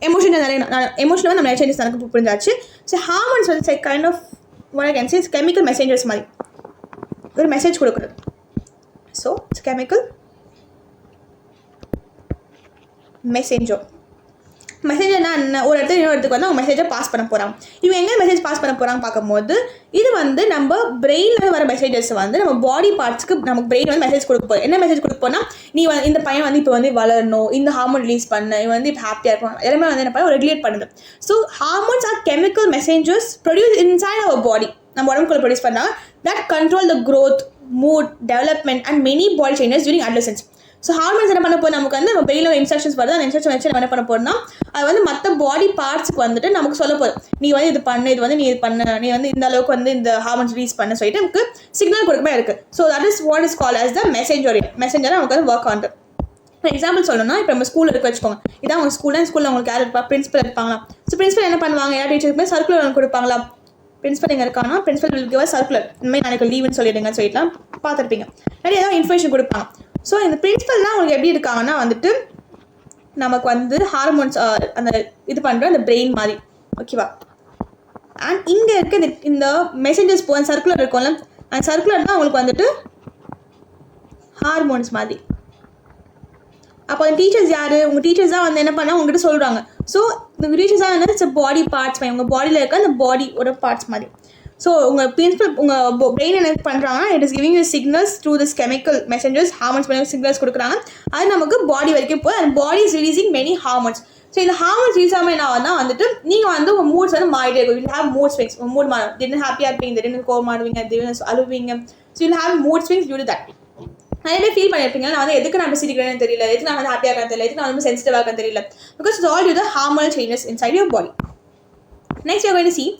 எமோஷனல் வந்து நம்ம சேஞ்சஸ் எனக்கு புரிஞ்சாச்சு. ஸோ ஹார்மோன்ஸ் வந்து kind of what I can say chemical messengers மாதிரி ஒரு மெசேஜ் கொடுக்குறது. ஸோ இட்ஸ் கெமிக்கல் மெசேஜர்னா என்ன, ஒரு இடத்துல இன்னொரு இடத்துக்கு வந்து அவங்க மெசேஜை பாஸ் பண்ண போகிறாங்க. இவங்க எங்கே மெசேஜ் பாஸ் பண்ண போகிறாங்க பார்க்கும்போது இது வந்து நம்ம பிரெயினில் வர மெசேஜஸ் வந்து நம்ம பாடி பார்ட்ஸ்க்கு நமக்கு பிரெயின் வந்து மெசேஜ் கொடுக்க போகுது. என்ன மெசேஜ் கொடுக்க போனால் நீ வந்து இந்த பையன் வந்து இப்போ வந்து வளரணும், இந்த ஹார்மோன் ரிலீஸ் பண்ண, இவன் வந்து இப்போ ஹாப்பியாக இருக்கணும், எல்லாமே வந்து என்ன பண்ண ரெகுலேட் பண்ணுது. So hormones are chemical messengers produce inside our body. நம்ம உடம்புக்குள்ள ப்ரொடியூஸ் பண்ணால் that control the growth, mood, development and many body changes during adolescence. So hormones என்ன பண்ண போது நமக்கு வந்து நம்ம பிரெயினில் இன்ஸ்ட்ரக்ஷன்ஸ் வருது. அந்த இன்ஸ்ட்ரக்ஷன் வச்சு நம்ம என்ன பண்ண போகிறோம்னா அது வந்து மற்ற பாடி பார்ட்ஸுக்கு வந்துட்டு நமக்கு சொல்ல போகுது, நீ வந்து இது பண்ணு, இது வந்து நீ இது பண்ணு, நீ வந்து இந்த அளவுக்கு வந்து இந்த ஹார்மோன்ஸ் ரிலீஸ் பண்ண சொல்லிட்டு நமக்கு சிக்னல் கொடுக்கவே இருக்குது. So that is what is call as the messenger நமக்கு வந்து ஒர்க் ஆகுது. ஃபார் எக்ஸாம்பிள் சொல்லணும்னா இப்போ நம்ம ஸ்கூலில் இருக்க வச்சுக்கோங்க. இதான் அவங்க ஸ்கூலில் உங்களுக்கு யார் இருப்பா, பிரின்சிபல் இருப்பாங்களா. ஸோ பிரின்சிபல் என்ன பண்ணுவாங்க, எல்லா டீச்சருக்குமே சர்க்குலர் கொடுப்பாங்களா. பிரின்சிபல் எங்கே இருக்காங்கன்னா principal will give a circular, இந்த மாதிரி நாளைக்கு லீவுன்னு சொல்லிடுங்கன்னு சொல்லிட்டுலாம் பார்த்துருப்பீங்க. நிறைய ஏதாவது இன்ஃபர்மேஷன் கொடுப்பாங்க. ஸோ இந்த பிரின்சிபல்லாம் அவங்களுக்கு எப்படி இருக்காங்கன்னா வந்துட்டு நமக்கு வந்து ஹார்மோன்ஸ் அந்த இது பண்ணுற அந்த பிரெயின் மாதிரி. ஓகேவா? அண்ட் இங்கே இருக்க இந்த மெசேஜஸ் போக சர்க்குலர் இருக்கும்ல, அந்த சர்க்குலர் தான் அவங்களுக்கு வந்துட்டு ஹார்மோன்ஸ் மாதிரி. அப்போ அந்த டீச்சர்ஸ் யார், உங்கள் டீச்சர்ஸ் தான் வந்து என்ன பண்ணால் உங்ககிட்ட சொல்கிறாங்க. ஸோ இந்த டீச்சர்ஸ் தான் வந்து இட்ஸ் பாடி பார்ட்ஸ் மாதிரி, உங்கள் பாடியில் இருக்க அந்த பாடியோட பார்ட்ஸ் மாதிரி. ஸோ உங்கள் பிரின்சிபல் உங்கள் பிரெயின் என்ன பண்ணுறாங்கன்னா it is giving you signals through this chemical messengers. Hormones பண்ணி சிக்னல்ஸ் கொடுக்குறாங்க. அது நமக்கு பாடி வரைக்கும் போய் அந்த body is releasing many hormones. So இந்த ஹார்மோன்ஸ் ரிலீஸ் ஆகாமல் என்ன ஆகுதுன்னா வந்துட்டு நீங்கள் வந்து உங்கள் மூட்ஸ் வந்து மாறிட்டே இருக்கும். Will have mood swings. உங்கள் மூட் மாறும். திடீர்னு ஹாப்பியாக இருப்பீங்க, திடீர்னு கோவமாடுவீங்க, திடீர்னு அழுவீங்க. So will have mood swings due to that. நிறைய பேர் ஃபீல் பண்ணியிருப்பீங்க, நான் வந்து எதுக்கு நான் சிரிக்கிறேன்னு தெரியல, எதுக்கு நான் வந்து ஹாப்பியாக இருக்கேன்னு தெரியல, எதுக்கு நான் வந்து சென்சிட்டிவாக இருக்கேன்னு தெரியல. Because it's all to the hormonal changes inside your body. Next you are going to see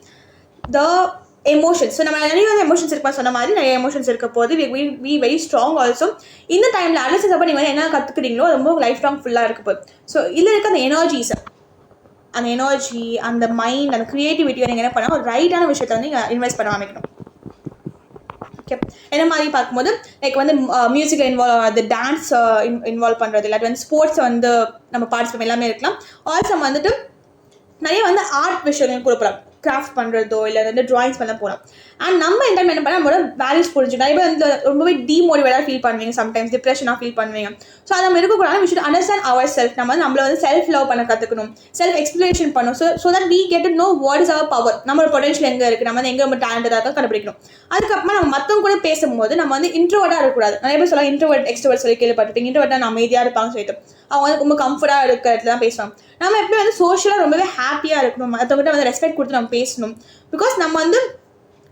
the emotions. So நம்ம நிறைய வந்து எமோஷன்ஸ் இருப்பா சொன்ன மாதிரி நிறைய எமோஷன்ஸ் இருக்க போது வி வெரி ஸ்ட்ராங் ஆல்சோ. இந்த டைமில் அட்லசன்ஸ் அப்போ நீங்கள் வந்து என்ன கற்றுக்குறீங்களோ ரொம்ப லைஃப் லாங் ஃபுல்லாக இருக்க போகுது. ஸோ இதில் இருக்க அந்த எனர்ஜி, அந்த மைண்ட், அந்த க்ரியேட்டிவிட்டியை நீங்கள் என்ன பண்ணால் ஒரு ரைட்டான விஷயத்தை வந்து நீங்கள் இன்வெஸ்ட் பண்ண ஆரம்பிக்கணும். ஓகே, என்ன மாதிரி பார்க்கும்போது லைக் வந்து மியூசிக்கில் இன்வால்வ் ஆகுது, டான்ஸ் இன்வால்வ் பண்ணுறது, இல்லாட்டி வந்து ஸ்போர்ட்ஸ் வந்து நம்ம பார்ட்டிசிபேட் எல்லாமே இருக்கலாம். ஆல்சோ வந்துட்டு நிறைய வந்து ஆர்ட் விஷயங்கள் கொடுக்கலாம். கிராஃப்ட் பண்ணுறதோ இல்லை வந்து ட்ராயிங்ஸ் பண்ண போகலாம். அண்ட் நம்ம இந்த டைம் என்ன பண்ணால் நம்மளோட வேல்யூஸ் புரிஞ்சு நிறைய பேர் வந்து ரொம்பவே டிமோட்டிவேட்டாக ஃபீல் பண்ணுவீங்க, சம்டைம்ஸ் டிப்ரெஷனாக ஃபீல் பண்ணுவீங்க. ஸோ அதை நம்ம இருக்கக்கூடாது. We should understand our self. நம்ம வந்து நம்மளை வந்து செல்ஃப் லவ் பண்ண கற்றுக்கணும், செல்ஃப் எக்ஸ்ப்ளனேஷன் பண்ணணும். So that we get to know what is our power, நம்மளோட பொட்டன்ஷியல் எங்கே இருக்குது, நம்ம வந்து எங்கே நம்ம டேலண்டடாக இருக்கா கண்டுபிடிக்கணும். அதுக்கப்புறமா நம்ம மற்றவங்க கூட பேசும்போது நம்ம வந்து இன்ட்ரோவர்ட்டாக இருக்கக்கூடாது. நிறைய பேர் சொல்லலாம் இன்ட்ரோவர்ட் எக்ஸ்ட்ரோவர்ட் சொல்லி கேள்விப்பட்டிருப்பீங்க. இன்ட்ரோவர்ட்டாக நம்ம அமைதியாக இருப்பாங்க சொல்லிட்டு அவங்க வந்து ரொம்ப கம்ஃபர்ட்டாக இருக்கிற இடத்துல தான் பேசுவாங்க. நம்ம எப்பவுமே வந்து சோஷியலாக ரொம்பவே ஹாப்பியாக இருக்கணும், மற்றவங்ககிட்ட வந்து ரெஸ்பெக்ட் கொடுத்து நம்ம பேசணும். பிகாஸ் நம்ம வந்து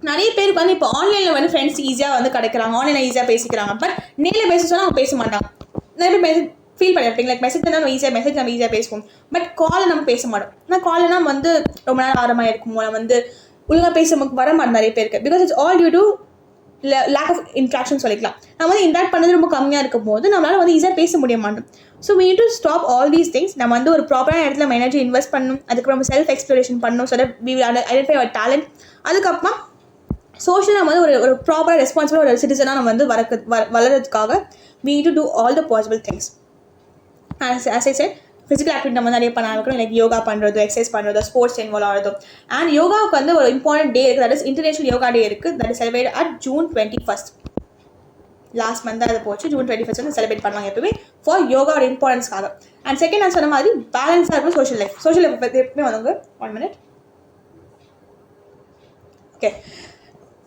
நிறைய பேருக்கு வந்து இப்போ ஆன்லைனில் வந்து ஃப்ரெண்ட்ஸ் ஈஸியாக வந்து கிடைக்கிறாங்க, ஆன்லைனில் ஈஸியாக பேசிக்கிறாங்க. பட் நேரில் பேச சொன்னால் அவங்க பேச மாட்டாங்க. நிறைய பேர் ஃபீல் பண்ணியிருப்பீங்க, லைக் மெசேஜ் தான் நம்ம ஈஸியாக பேசுவோம். பட் கால் நம்ம பேச மாட்டோம். ஆனால் கால்னா வந்து ரொம்ப நேரம் ஆரமாக இருக்கும், நம்ம வந்து ஒழுங்காக பேச வர மாட்டோம் நிறைய பேருக்கு. Because it's all due to lack of interaction சொல்லிக்கலாம். நம்ம வந்து இன்ட்ராக்ட் பண்ணது ரொம்ப கம்மியாக இருக்கும் போது நம்மளால் வந்து ஈஸியாக பேச முடிய மாட்டோம். So we need to stop all these things. நம்ம வந்து ஒரு ப்ராப்பரான இடத்துல நம்ம எனர்ஜி இன்வெஸ்ட் பண்ணணும். அதுக்கப்புறம் நம்ம செல்ஃப் எக்ஸ்ப்ளோரேஷன் பண்ணணும். So that we will identify our talent. அதுக்கப்புறமா சோஷியல் நம்ம வந்து ஒரு ப்ராப்பராக ரெஸ்பான்சிபிள் ஒரு சிட்டிசனாக நம்ம வந்து வளர்கிறதுக்காக we need to do all the possible things. as I said, physical activity நம்ம நிறைய பண்ண ஆரம்பிக்கணும். லைக் யோகா பண்ணுறதோ, எக்ஸசைஸ் பண்ணுறதோ, ஸ்போர்ட்ஸ் இன்வால்வ் ஆகிறதோ. அண்ட் யோகாவுக்கு வந்து ஒரு இம்பார்ட்டன்ட் டே இருக்குது, தட் இஸ் இன்டர்நேஷனல் யோகா டே இருக்குது. That is celebrate at June 21st. Last month அது போச்சு. June 21st வந்து செலிப்ரேட் பண்ணுவாங்க எப்பவுமே ஃபார் யோகாவோட இம்பார்ட்டன்ஸ்க்காக. அண்ட் செகண்ட் நான் சொன்ன மாதிரி பேலன்ஸாக இருக்கும் சோஷியல் லைஃப். சோஷியல் லைஃப் பற்றி எப்பவுமே வந்து 1 minute. ஓகே,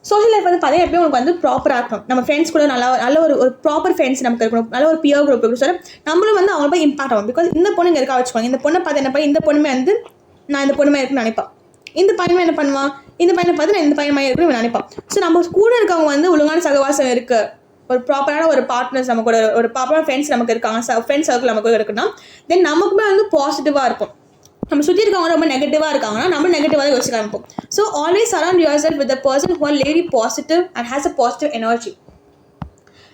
சோஷியல் லைஃப் வந்து பார்த்தீங்கன்னா எப்பயும் உங்களுக்கு வந்து ப்ராப்பராக இருக்கணும். நம்ம ஃப்ரெண்ட்ஸ் கூட நல்ல ஒரு ப்ராப்பர் ஃப்ரெண்ட்ஸ் நமக்கு இருக்கணும், நல்ல ஒரு பியர் குரூப் இருக்கணும். சார் நம்மளும் வந்து அவங்க போய் இம்பாக்ட் ஆகும். பிகாஸ் இந்த பொண்ணு இங்கே இருக்கா வச்சுக்கோங்க, இந்த பொண்ணை பார்த்து என்ன பண்ணி இந்த பொண்ணுமே வந்து நான் இந்த பொண்ணுமே இருக்குன்னு நினைப்பான். இந்த பையனுமே என்ன பண்ணுவான், இந்த பையனை பார்த்து நான் இந்த பையன் இருக்குன்னு நினைப்பான். ஸோ நம்ம கூட இருக்கவங்க வந்து ஒழுங்கான சகவாசம் இருக்குது, ஒரு ப்ராப்பரான ஒரு பார்ட்னர்ஸ் நம்ம கூட, ஒரு ப்ராப்பரான ஃப்ரெண்ட்ஸ் நமக்கு இருக்காங்க, ஃப்ரெண்ட்ஸ் சர்க்கிள் நமக்கு இருக்குன்னா தென் நமக்குமே வந்து பாசிட்டிவாக இருக்கும். நம்ம சுற்றி இருக்கவங்க ரொம்ப நெகட்டிவாக இருக்காங்கன்னா நம்ம நெகட்டிவாக யோசிக்க ஆரம்பிப்போம். So always surround your self with a person who are very positive and has a positive energy.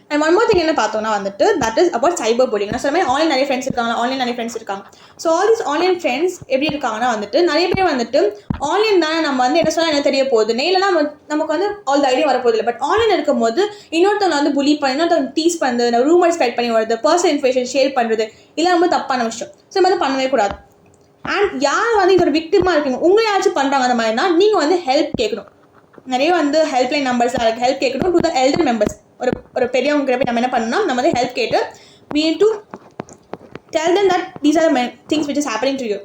And one more thing என்ன பார்த்தோம்னா வந்துட்டு that is about cyber bullying. நான் சொன்ன மாதிரி ஆன்லைன் நிறைய ஃப்ரெண்ட்ஸ் இருக்காங்க. So all these online friends எப்படி இருக்காங்கன்னா வந்துட்டு நிறைய பேர் வந்துட்டு ஆன்லைன் தானே நம்ம வந்து என்ன சொன்னால் என்ன தெரிய போகுது, நேரில் தான் நமக்கு வந்து ஆல் த ஐடியா வரப்போகுது இல்லை. பட் ஆன்லைன் இருக்கும்போது இன்னொருத்தவங்க வந்து புலி பண்ணி, இன்னொருத்தவங்க டீஸ் பண்ணுறது, ரூமர் ஸ்ப்ரெட் பண்ணி வருது, பர்சனல் இன்ஃபர்மேஷன் ஷேர் பண்ணுறது, இதெல்லாம் ரொம்ப தப்பான விஷயம். ஸோ இது வந்து பண்ணவே கூடாது. அண்ட் யார் வந்து இதோட விக்டிமாக இருக்கீங்க, உங்களை யாராச்சும் பண்ணுறாங்க அந்த மாதிரினா நீங்கள் வந்து ஹெல்ப் கேட்கணும். நிறைய வந்து ஹெல்ப்லைன் நம்பர்ஸ்லாம் இருக்குது, ஹெல்ப் கேட்கணும் டு த எல்டர் மெம்பர்ஸ். ஒரு பெரியவங்க போய் நம்ம என்ன பண்ணணும்னா நம்ம வந்து ஹெல்ப் கேட்டு we need to tell them that these are the things which is happening to you.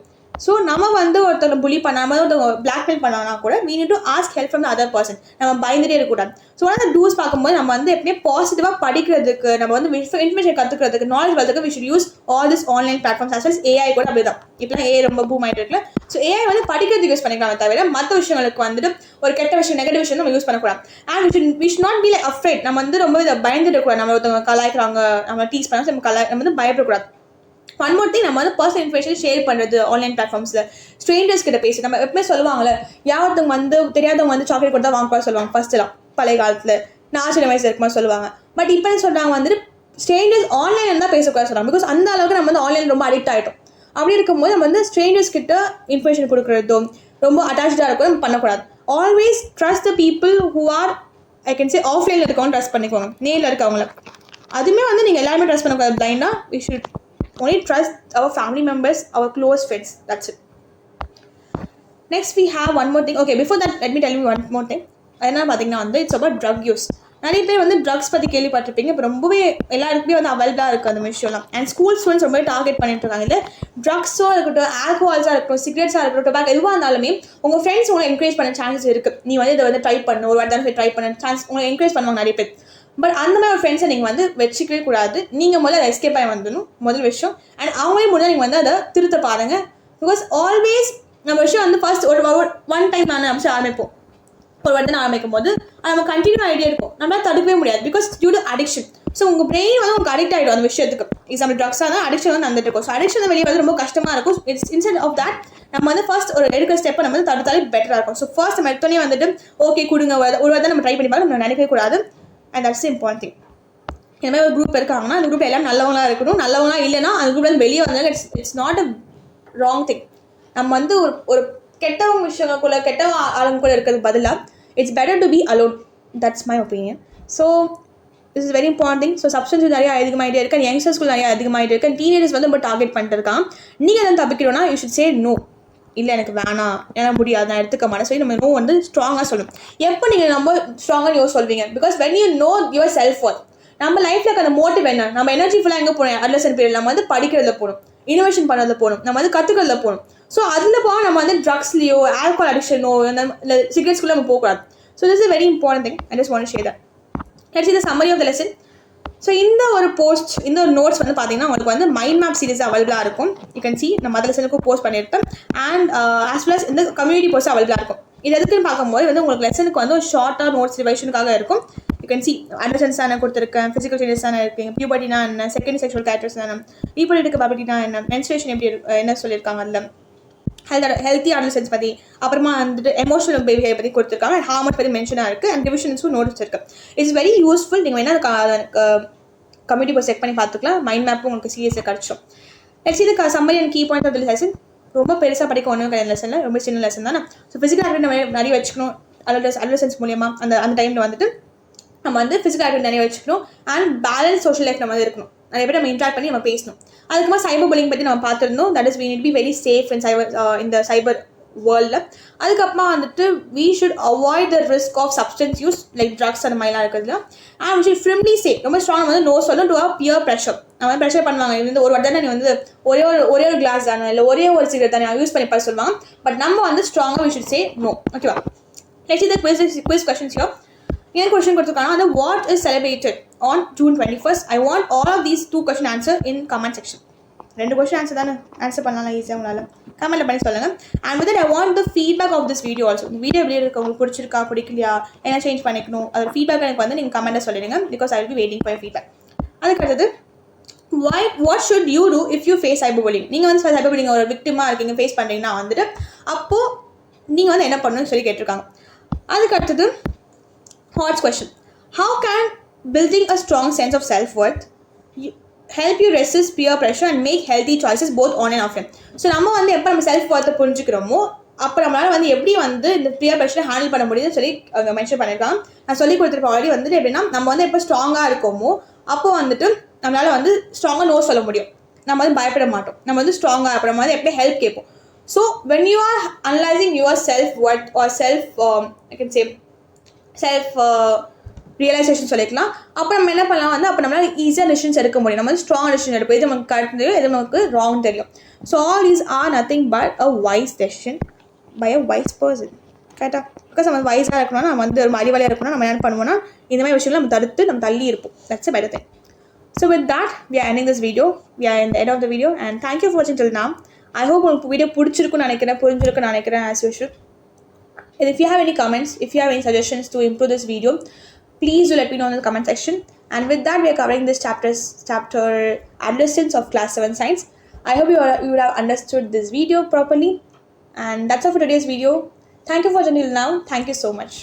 So நம்ம வந்து ஒருத்தவங்க புலி பண்ணாமல் ஒருத்தவங்க பிளாக்மெயில் பண்ணாங்கன்னா கூட we need to ask help from the other person. நம்ம பயந்துட்டே இருக்கக்கூடாது. ஸோ அந்த டூஸ் பார்க்கும்போது நம்ம வந்து எப்படியே பாசிட்டிவாக படிக்கிறதுக்கு, நம்ம வந்து இன்ஃபர்மேஷன் கற்றுக்கிறதுக்கு, நாலேஜ் வரதுக்கு we should use all this online platforms as well as AI கூட அப்படி தான். இப்போலாம் AI ரொம்ப பூம் ஆகிட்டு இருக்குல்ல. ஸோ AI வந்து படிக்கிறதுக்கு யூஸ் பண்ணிக்கலாம் தவிர மற்ற விஷயங்களுக்கு வந்துட்டு ஒரு கெட்ட விஷயம், நெகட்டிவ் விஷயம் நம்ம யூஸ் பண்ணக்கூடாது. And we should not be like afraid. நம்ம வந்து ரொம்ப இதை பயந்துடக்கூடாது. நம்ம ஒருத்தவங்க கலாய்க்கிறாங்க, நம்ம டீஸ் பண்ணால் நம்ம வந்து பயப்படக்கூடாது. ஒன் மோர் திங், நம்ம வந்து பர்சனல் இன்ஃபர்மேஷன் ஷேர் பண்ணுறது ஆன்லைன் பிளாட்ஃபார்ம்ஸில் ஸ்ட்ரேஞ்சர்ஸ் கிட்ட பேசி நம்ம எப்பவுமே சொல்லுவாங்கல்ல, யாரொருத்தவங்க வந்து தெரியாதவங்க வந்து சாக்லேட் கொடுத்தா வாங்க சொல்லுவாங்க ஃபர்ஸ்ட்லாம் பழைய காலத்தில், நான் சின்ன வயசு இருக்கும்போது சொல்லுவாங்க. பட் இப்போ என்ன சொல்கிறாங்க வந்துட்டு ஸ்ட்ரேஞ்சர்ஸ் ஆன்லைனில் தான் பேசக்கூடாது சொல்கிறாங்க. பிகாஸ் அந்த அளவுக்கு நம்ம வந்து ஆன்லைன் ரொம்ப அடிக்ட் ஆகிட்டோம். அப்படி இருக்கும்போது நம்ம வந்து ஸ்ட்ரேஞ்சர்ஸ் கிட்ட இன்ஃபர்மேஷன் கொடுக்குறதும் ரொம்ப அட்டாச்சாக இருக்கும் நம்ம பண்ணக்கூடாது. Always trust the people who are I can சே ஆஃப்லைனில் இருக்கவங்க ட்ரஸ்ட் பண்ணிக்கோங்க, நேரில் இருக்கவங்கள. அதுவுமே வந்து நீங்கள் எல்லாருமே ட்ரஸ்ட் பண்ணக்கூடாது பிளைண்டாக. We should only trust our family members, our close friends. That's it. Next we have one more thing. Okay, before that let me tell you one more thing. என்ன பார்த்தீங்கன்னா வந்து இட்ஸ் அபவுட் ட்ரக் யூஸ். நிறைய பேர் வந்து drugs பற்றி கேள்விப்பட்டிருப்பீங்க. இப்போ ரொம்பவே எல்லாருக்குமே வந்து அவைலபிளாக இருக்குது அந்த விஷயம்லாம். அண்ட் ஸ்கூல் ஸ்டூடெண்ட்ஸ் ரொம்பவே டார்கெட் பண்ணிட்டு இருக்காங்க. இல்லை ட்ரக்ஸோ இருக்கட்டும், ஆல்கோஹால்ஸாக இருக்கட்டும், சிகரெட்ஸாக இருக்கட்டும், டொபாக்கோ எதுவாக இருந்தாலுமே உங்கள் ஃப்ரெண்ட்ஸ் உங்களை என்கரேஜ் பண்ண சான்சஸ் இருக்குது. நீ வந்து இதை வந்து ட்ரை பண்ணு, ஒரு வாட்டி தான் ட்ரை பண்ண சான்ஸ் உங்களை என்கரேஜ் பண்ணுவாங்க நிறைய பேர். பட் அந்த மாதிரி ஒரு ஃப்ரெண்ட்ஸை நீங்கள் வந்து வச்சுக்கவே கூடாது. நீங்கள் முதல்ல அதை எஸ்கேப் ஆகி வந்துடணும், முதல் விஷயம். அண்ட் அவங்களே முடிஞ்சால் நீங்கள் வந்து அதை திருத்த பாருங்கள். பிகாஸ் ஆல்வேஸ் நம்ம விஷயம் வந்து ஃபர்ஸ்ட் ஒரு ஒன் டைம் நான் நினச்சி ஆரம்பிப்போம். ஒரு வாட்டி நான் ஆரம்பிக்கும் போது அது நம்ம கண்டினியூ ஐடியா இருக்கும், நம்மளால் தடுக்கவே முடியாது. Because due to addiction. So உங்கள் பிரெயின் வந்து உங்களுக்கு அடிக்ட் ஆகிடும் அந்த விஷயத்துக்கு. எக்ஸாம்பிள் ட்ரக்ஸாக தான் அடிக்ஷன் வந்து வந்துட்டு இருக்கும். ஸோ அடிக்ஷன் வந்து வெளியே வந்து ரொம்ப கஷ்டமாக இருக்கும். இட்ஸ் இன்ஸ்டெட் ஆஃப் தட் நம்ம வந்து ஃபர்ஸ்ட் ஒரு எடுக்கிற ஸ்டெப்பை நம்ம வந்து தடுத்தாலே பெட்டராக இருக்கும். ஸோ ஃபர்ஸ்ட் நம்ம எடுத்தோடனே வந்துட்டு ஓகே கொடுங்க ஒரு வாட்டி நம்ம ட்ரை பண்ணி பார்க்க நம்ம நினைக்கவே கூடாது. And that's important thing. இந்த மாதிரி ஒரு குரூப் இருக்காங்கன்னா அந்த குரூப் எல்லாம் நல்லவங்களா இருக்கணும். நல்லவங்களா இல்லைன்னா அந்த குரூப்ல வந்து வெளியே வந்தாலும் it's not a wrong thing. நம்ம வந்து ஒரு கெட்டவங்க விஷயங்களுக்குள்ள கெட்ட ஆளுங்க கூட இருக்கிறது பதிலாக it's better to be alone. That's my opinion. So this is very important thing. So substance நிறைய அதிகமாகிட்டே இருக்கு, யங்ஸ்டர்ஸ்குள்ள நிறைய அதிகமாகிட்டே இருக்கு, டீனேஜர்ஸ் வந்து ரொம்ப டார்கெட் பண்ணிட்டு இருக்கான். நீங்கள் எதாவது தப்பிக்கணும்னா யூ ஷுட் சே நோ. இல்லை எனக்கு வேணாம், எனக்கு முடியாது, நான் எடுத்துக்க மாட்டேன் சொல்லி நம்ம நோ வந்து ஸ்ட்ராங்காக சொல்லணும். எப்போ நீங்கள் நம்ம ஸ்ட்ராங்காக யோ சொல்வீங்க? Because when you know your self worth, நம்ம லைஃப்பில் அந்த மோட்டிவ் என்ன, நம்ம எனர்ஜி ஃபுல்லாக எங்கே போகணும்? அட்லசன் பீரியட் நம்ம வந்து படிக்கிறதுல போகணும், இனோவேஷன் பண்ணுறதுல போகணும், நம்ம வந்து கற்றுக்கிறதுல போகணும். ஸோ அதில் போக நம்ம வந்து ட்ரக்ஸ்லையோ ஆல்கோஹால் அடிக்ஷனோ இல்லை சிகரெட்ஸ்குள்ளே நம்ம போகக்கூடாது. So this is very important thing. I just want to share that. Let's see the summary of the lesson. So இந்த ஒரு போஸ்ட், இந்த ஒரு நோட்ஸ் வந்து பார்த்தீங்கன்னா உங்களுக்கு வந்து மைண்ட் மேப் சீரிஸ் அவைலபிளாக இருக்கும். யூ கேன் சி நம்ம அதில் லெசனுக்கும் போஸ்ட் பண்ணியிருக்கேன். அண்ட் ஆஸ் வெல் அஸ் இந்த கம்யூனிட்டி போஸ்ட் அவைலபிளாக இருக்கும். இது எதுக்குன்னு பார்க்கும்போது வந்து உங்களுக்கு லெசனுக்கு வந்து ஒரு ஷார்ட்டாக நோட்ஸ் ரிவைஷனுக்காக இருக்கும். யூ கேன் சி அண்டர்ஸ்டாண்ட்ஸ் தானே கொடுத்துருக்கேன், ஃபிசிக்கல் சேஞ்சஸ் தானே இருக்கீங்க, பியூபர்ட்டினா என்ன, செகண்ட் செக்ஷுவல் கேரக்டர்ஸ் தானே, ரீப்ரொடக்டிவ் கேபபிலிட்டினா என்ன, மென்ஸ்ட்ரேஷன் எப்படி என்ன சொல்லியிருக்காங்க, அதில் ஹெல்த்தி அடல்சன்ஸ் பற்றி, அப்புறமா வந்துட்டு எமோஷனல் பிஹேவியர் பற்றி கொடுத்துருக்காங்க. அண்ட் ஹார்மோன்ஸ் பற்றி மென்ஷனாக இருக்குது. அண்ட் டிவிஷன்ஸும் நோட்ஸ் இருக்குது. It's very useful. நீங்கள் வேணால் கம்யூனிட்டி போய் செக் பண்ணி பார்த்துக்கலாம். மைண்ட் மேப்பும் உங்களுக்கு சீரியஸாக கிடச்சிடும். நெக்ஸ்ட் இது summary and key point of the lesson. ரொம்ப பெருசாக படிக்க ஒன்றும் கிடையாது லெசனில், ரொம்ப சின்ன லெசன் தானே. ஸோ ஃபிசிக்கல் ஆக்டிவிட்டி நம்ம நிறைய வச்சுக்கணும். அடல்சன்ஸ் மூலியமாக அந்த டைமில் வந்துட்டு நம்ம வந்து ஃபிசிக்கல் ஆக்டிவிட்டி நிறைய வச்சுக்கணும். அண்ட் பேலன்ஸ் சோஷியல் லைஃப் நம்ம வந்து இருக்கணும். நிறைய பேர் நம்ம இன்ட்ராக்ட் பண்ணி நம்ம பேசணும். அதுக்கப்புறம் சைபர் புல்லிங் பற்றி நம்ம பார்த்துருந்தோம். That is we need be very safe இந்த சைபர் வேர்ல்டில். அதுக்கப்புறமா வந்துட்டு we should avoid the risk of substance use like drugs அந்த மாதிரிலாம் இருக்கிறதுல. And we should friendly say ரொம்ப ஸ்ட்ராங் வந்து நோ சொல்லணும் டு பியர் ப்ரெஷர். நம்ம வந்து ப்ரெஷர் பண்ணுவாங்க, இது வந்து ஒரு வாட்டி தானே நீ வந்து ஒரே ஒரு கிளாஸ் தானே, இல்லை ஒரே ஒரு சிகரெட் தானே யூஸ் பண்ணி பார்த்து சொல்லுவாங்க. பட் நம்ம வந்து ஸ்ட்ராங்காக வி ஷுட் சே நோ. ஓகேவா? நெக்ஸ்ட் இந்த குவிஸ் கொஸ்டின்ஸ் யோ. என்ன கொஸ்டின் கொடுத்துருக்காங்க வந்து what is celebrated on June 21st? I want all of these 2 question answer in comment section. 2 question answer தானே, ஆன்சர் பண்ணலாம் ஈஸியாக உங்களால். கமெண்ட்ல பண்ணி சொல்லுங்கள். And with I want the feedback of this video also. இந்த வீடியோ எப்படி இருக்கு, உங்களுக்கு பிடிச்சிருக்கா பிடிக்கலையா, என்ன சேஞ்ச் பண்ணிக்கணும், அதோட ஃபீட்பேக் எனக்கு வந்து நீங்கள் கமெண்ட்டில் சொல்லிடுங்க. Because I will be waiting for your feedback. அதுக்கடுத்தது what should you do if you face cyber bullying? நீங்கள் வந்து சைபர் புல்லிங் ஒரு விக்டிமாக இருக்கீங்க, ஃபேஸ் பண்ணுறீங்கன்னா வந்துட்டு அப்போது நீங்கள் வந்து என்ன பண்ணணும்னு சொல்லி கேட்டிருக்காங்க. அதுக்கடுத்தது hats question. How can building a strong sense of self-worth help you resist peer pressure and make healthy choices both on and offline? So நம்ம வந்து எப்போ நம்ம செல்ஃப் ஒர்த்தை புரிஞ்சுக்கிறோமோ அப்போ நம்மளால் வந்து எப்படி வந்து இந்த பியர் ப்ரெஷரை ஹேண்டில் பண்ண முடியுதுன்னு சொல்லி அவங்க மென்ஷன் பண்ணியிருக்காங்க. நான் சொல்லி கொடுத்துருப்பேன் ஆல்ரெடி. வந்துட்டு எப்படின்னா நம்ம வந்து எப்போ ஸ்ட்ராங்காக இருக்கோமோ அப்போ வந்துட்டு நம்மளால் வந்து ஸ்ட்ராங்காக நோ சொல்ல முடியும். நம்ம வந்து பயப்பட மாட்டோம். நம்ம வந்து ஸ்ட்ராங்காக அப்புறம் நம்ம வந்து எப்படி ஹெல்ப் கேட்போம். So when you are analysing your self worth or self realisation சொல்லிக்கலாம். அப்போ நம்ம என்ன பண்ணலாம் வந்து அப்போ நம்மளால் ஈஸியாக டெசிஷன்ஸ் எடுக்க முடியும். நம்ம வந்து ஸ்ட்ராங் டெசிஷன் எடுப்போம். எது நமக்கு கரெக்ட் தெரியும், எது நமக்கு ராங் தெரியும். So all these are nothing but a wise decision by a wise person. கரெக்டாக? பிகாஸ் நம்ம வைஸாக இருக்கணும்னா, நம்ம வந்து ஒரு அறிவாளியாக இருக்கணும்னா நம்ம என்ன பண்ணுவோம்னா இந்த மாதிரி விஷயங்கள் நம்ம தடுத்து நம்ம தள்ளி இருப்போம். That's a better thing. So with that we are ending this video. We are in the end of the video and thank you for watching till now. I hope உங்களுக்கு வீடியோ பிடிச்சிருக்குன்னு நினைக்கிறேன், புரிஞ்சிருக்குன்னு நினைக்கிறேன் as usual. And if you have any comments, if you have any suggestions to improve this video, please do let me know in the comment section. And with that, we are covering this chapter adolescence of class 7 science. I hope you would have understood this video properly. And that's all for today's video. Thank you for watching till now. Thank you so much.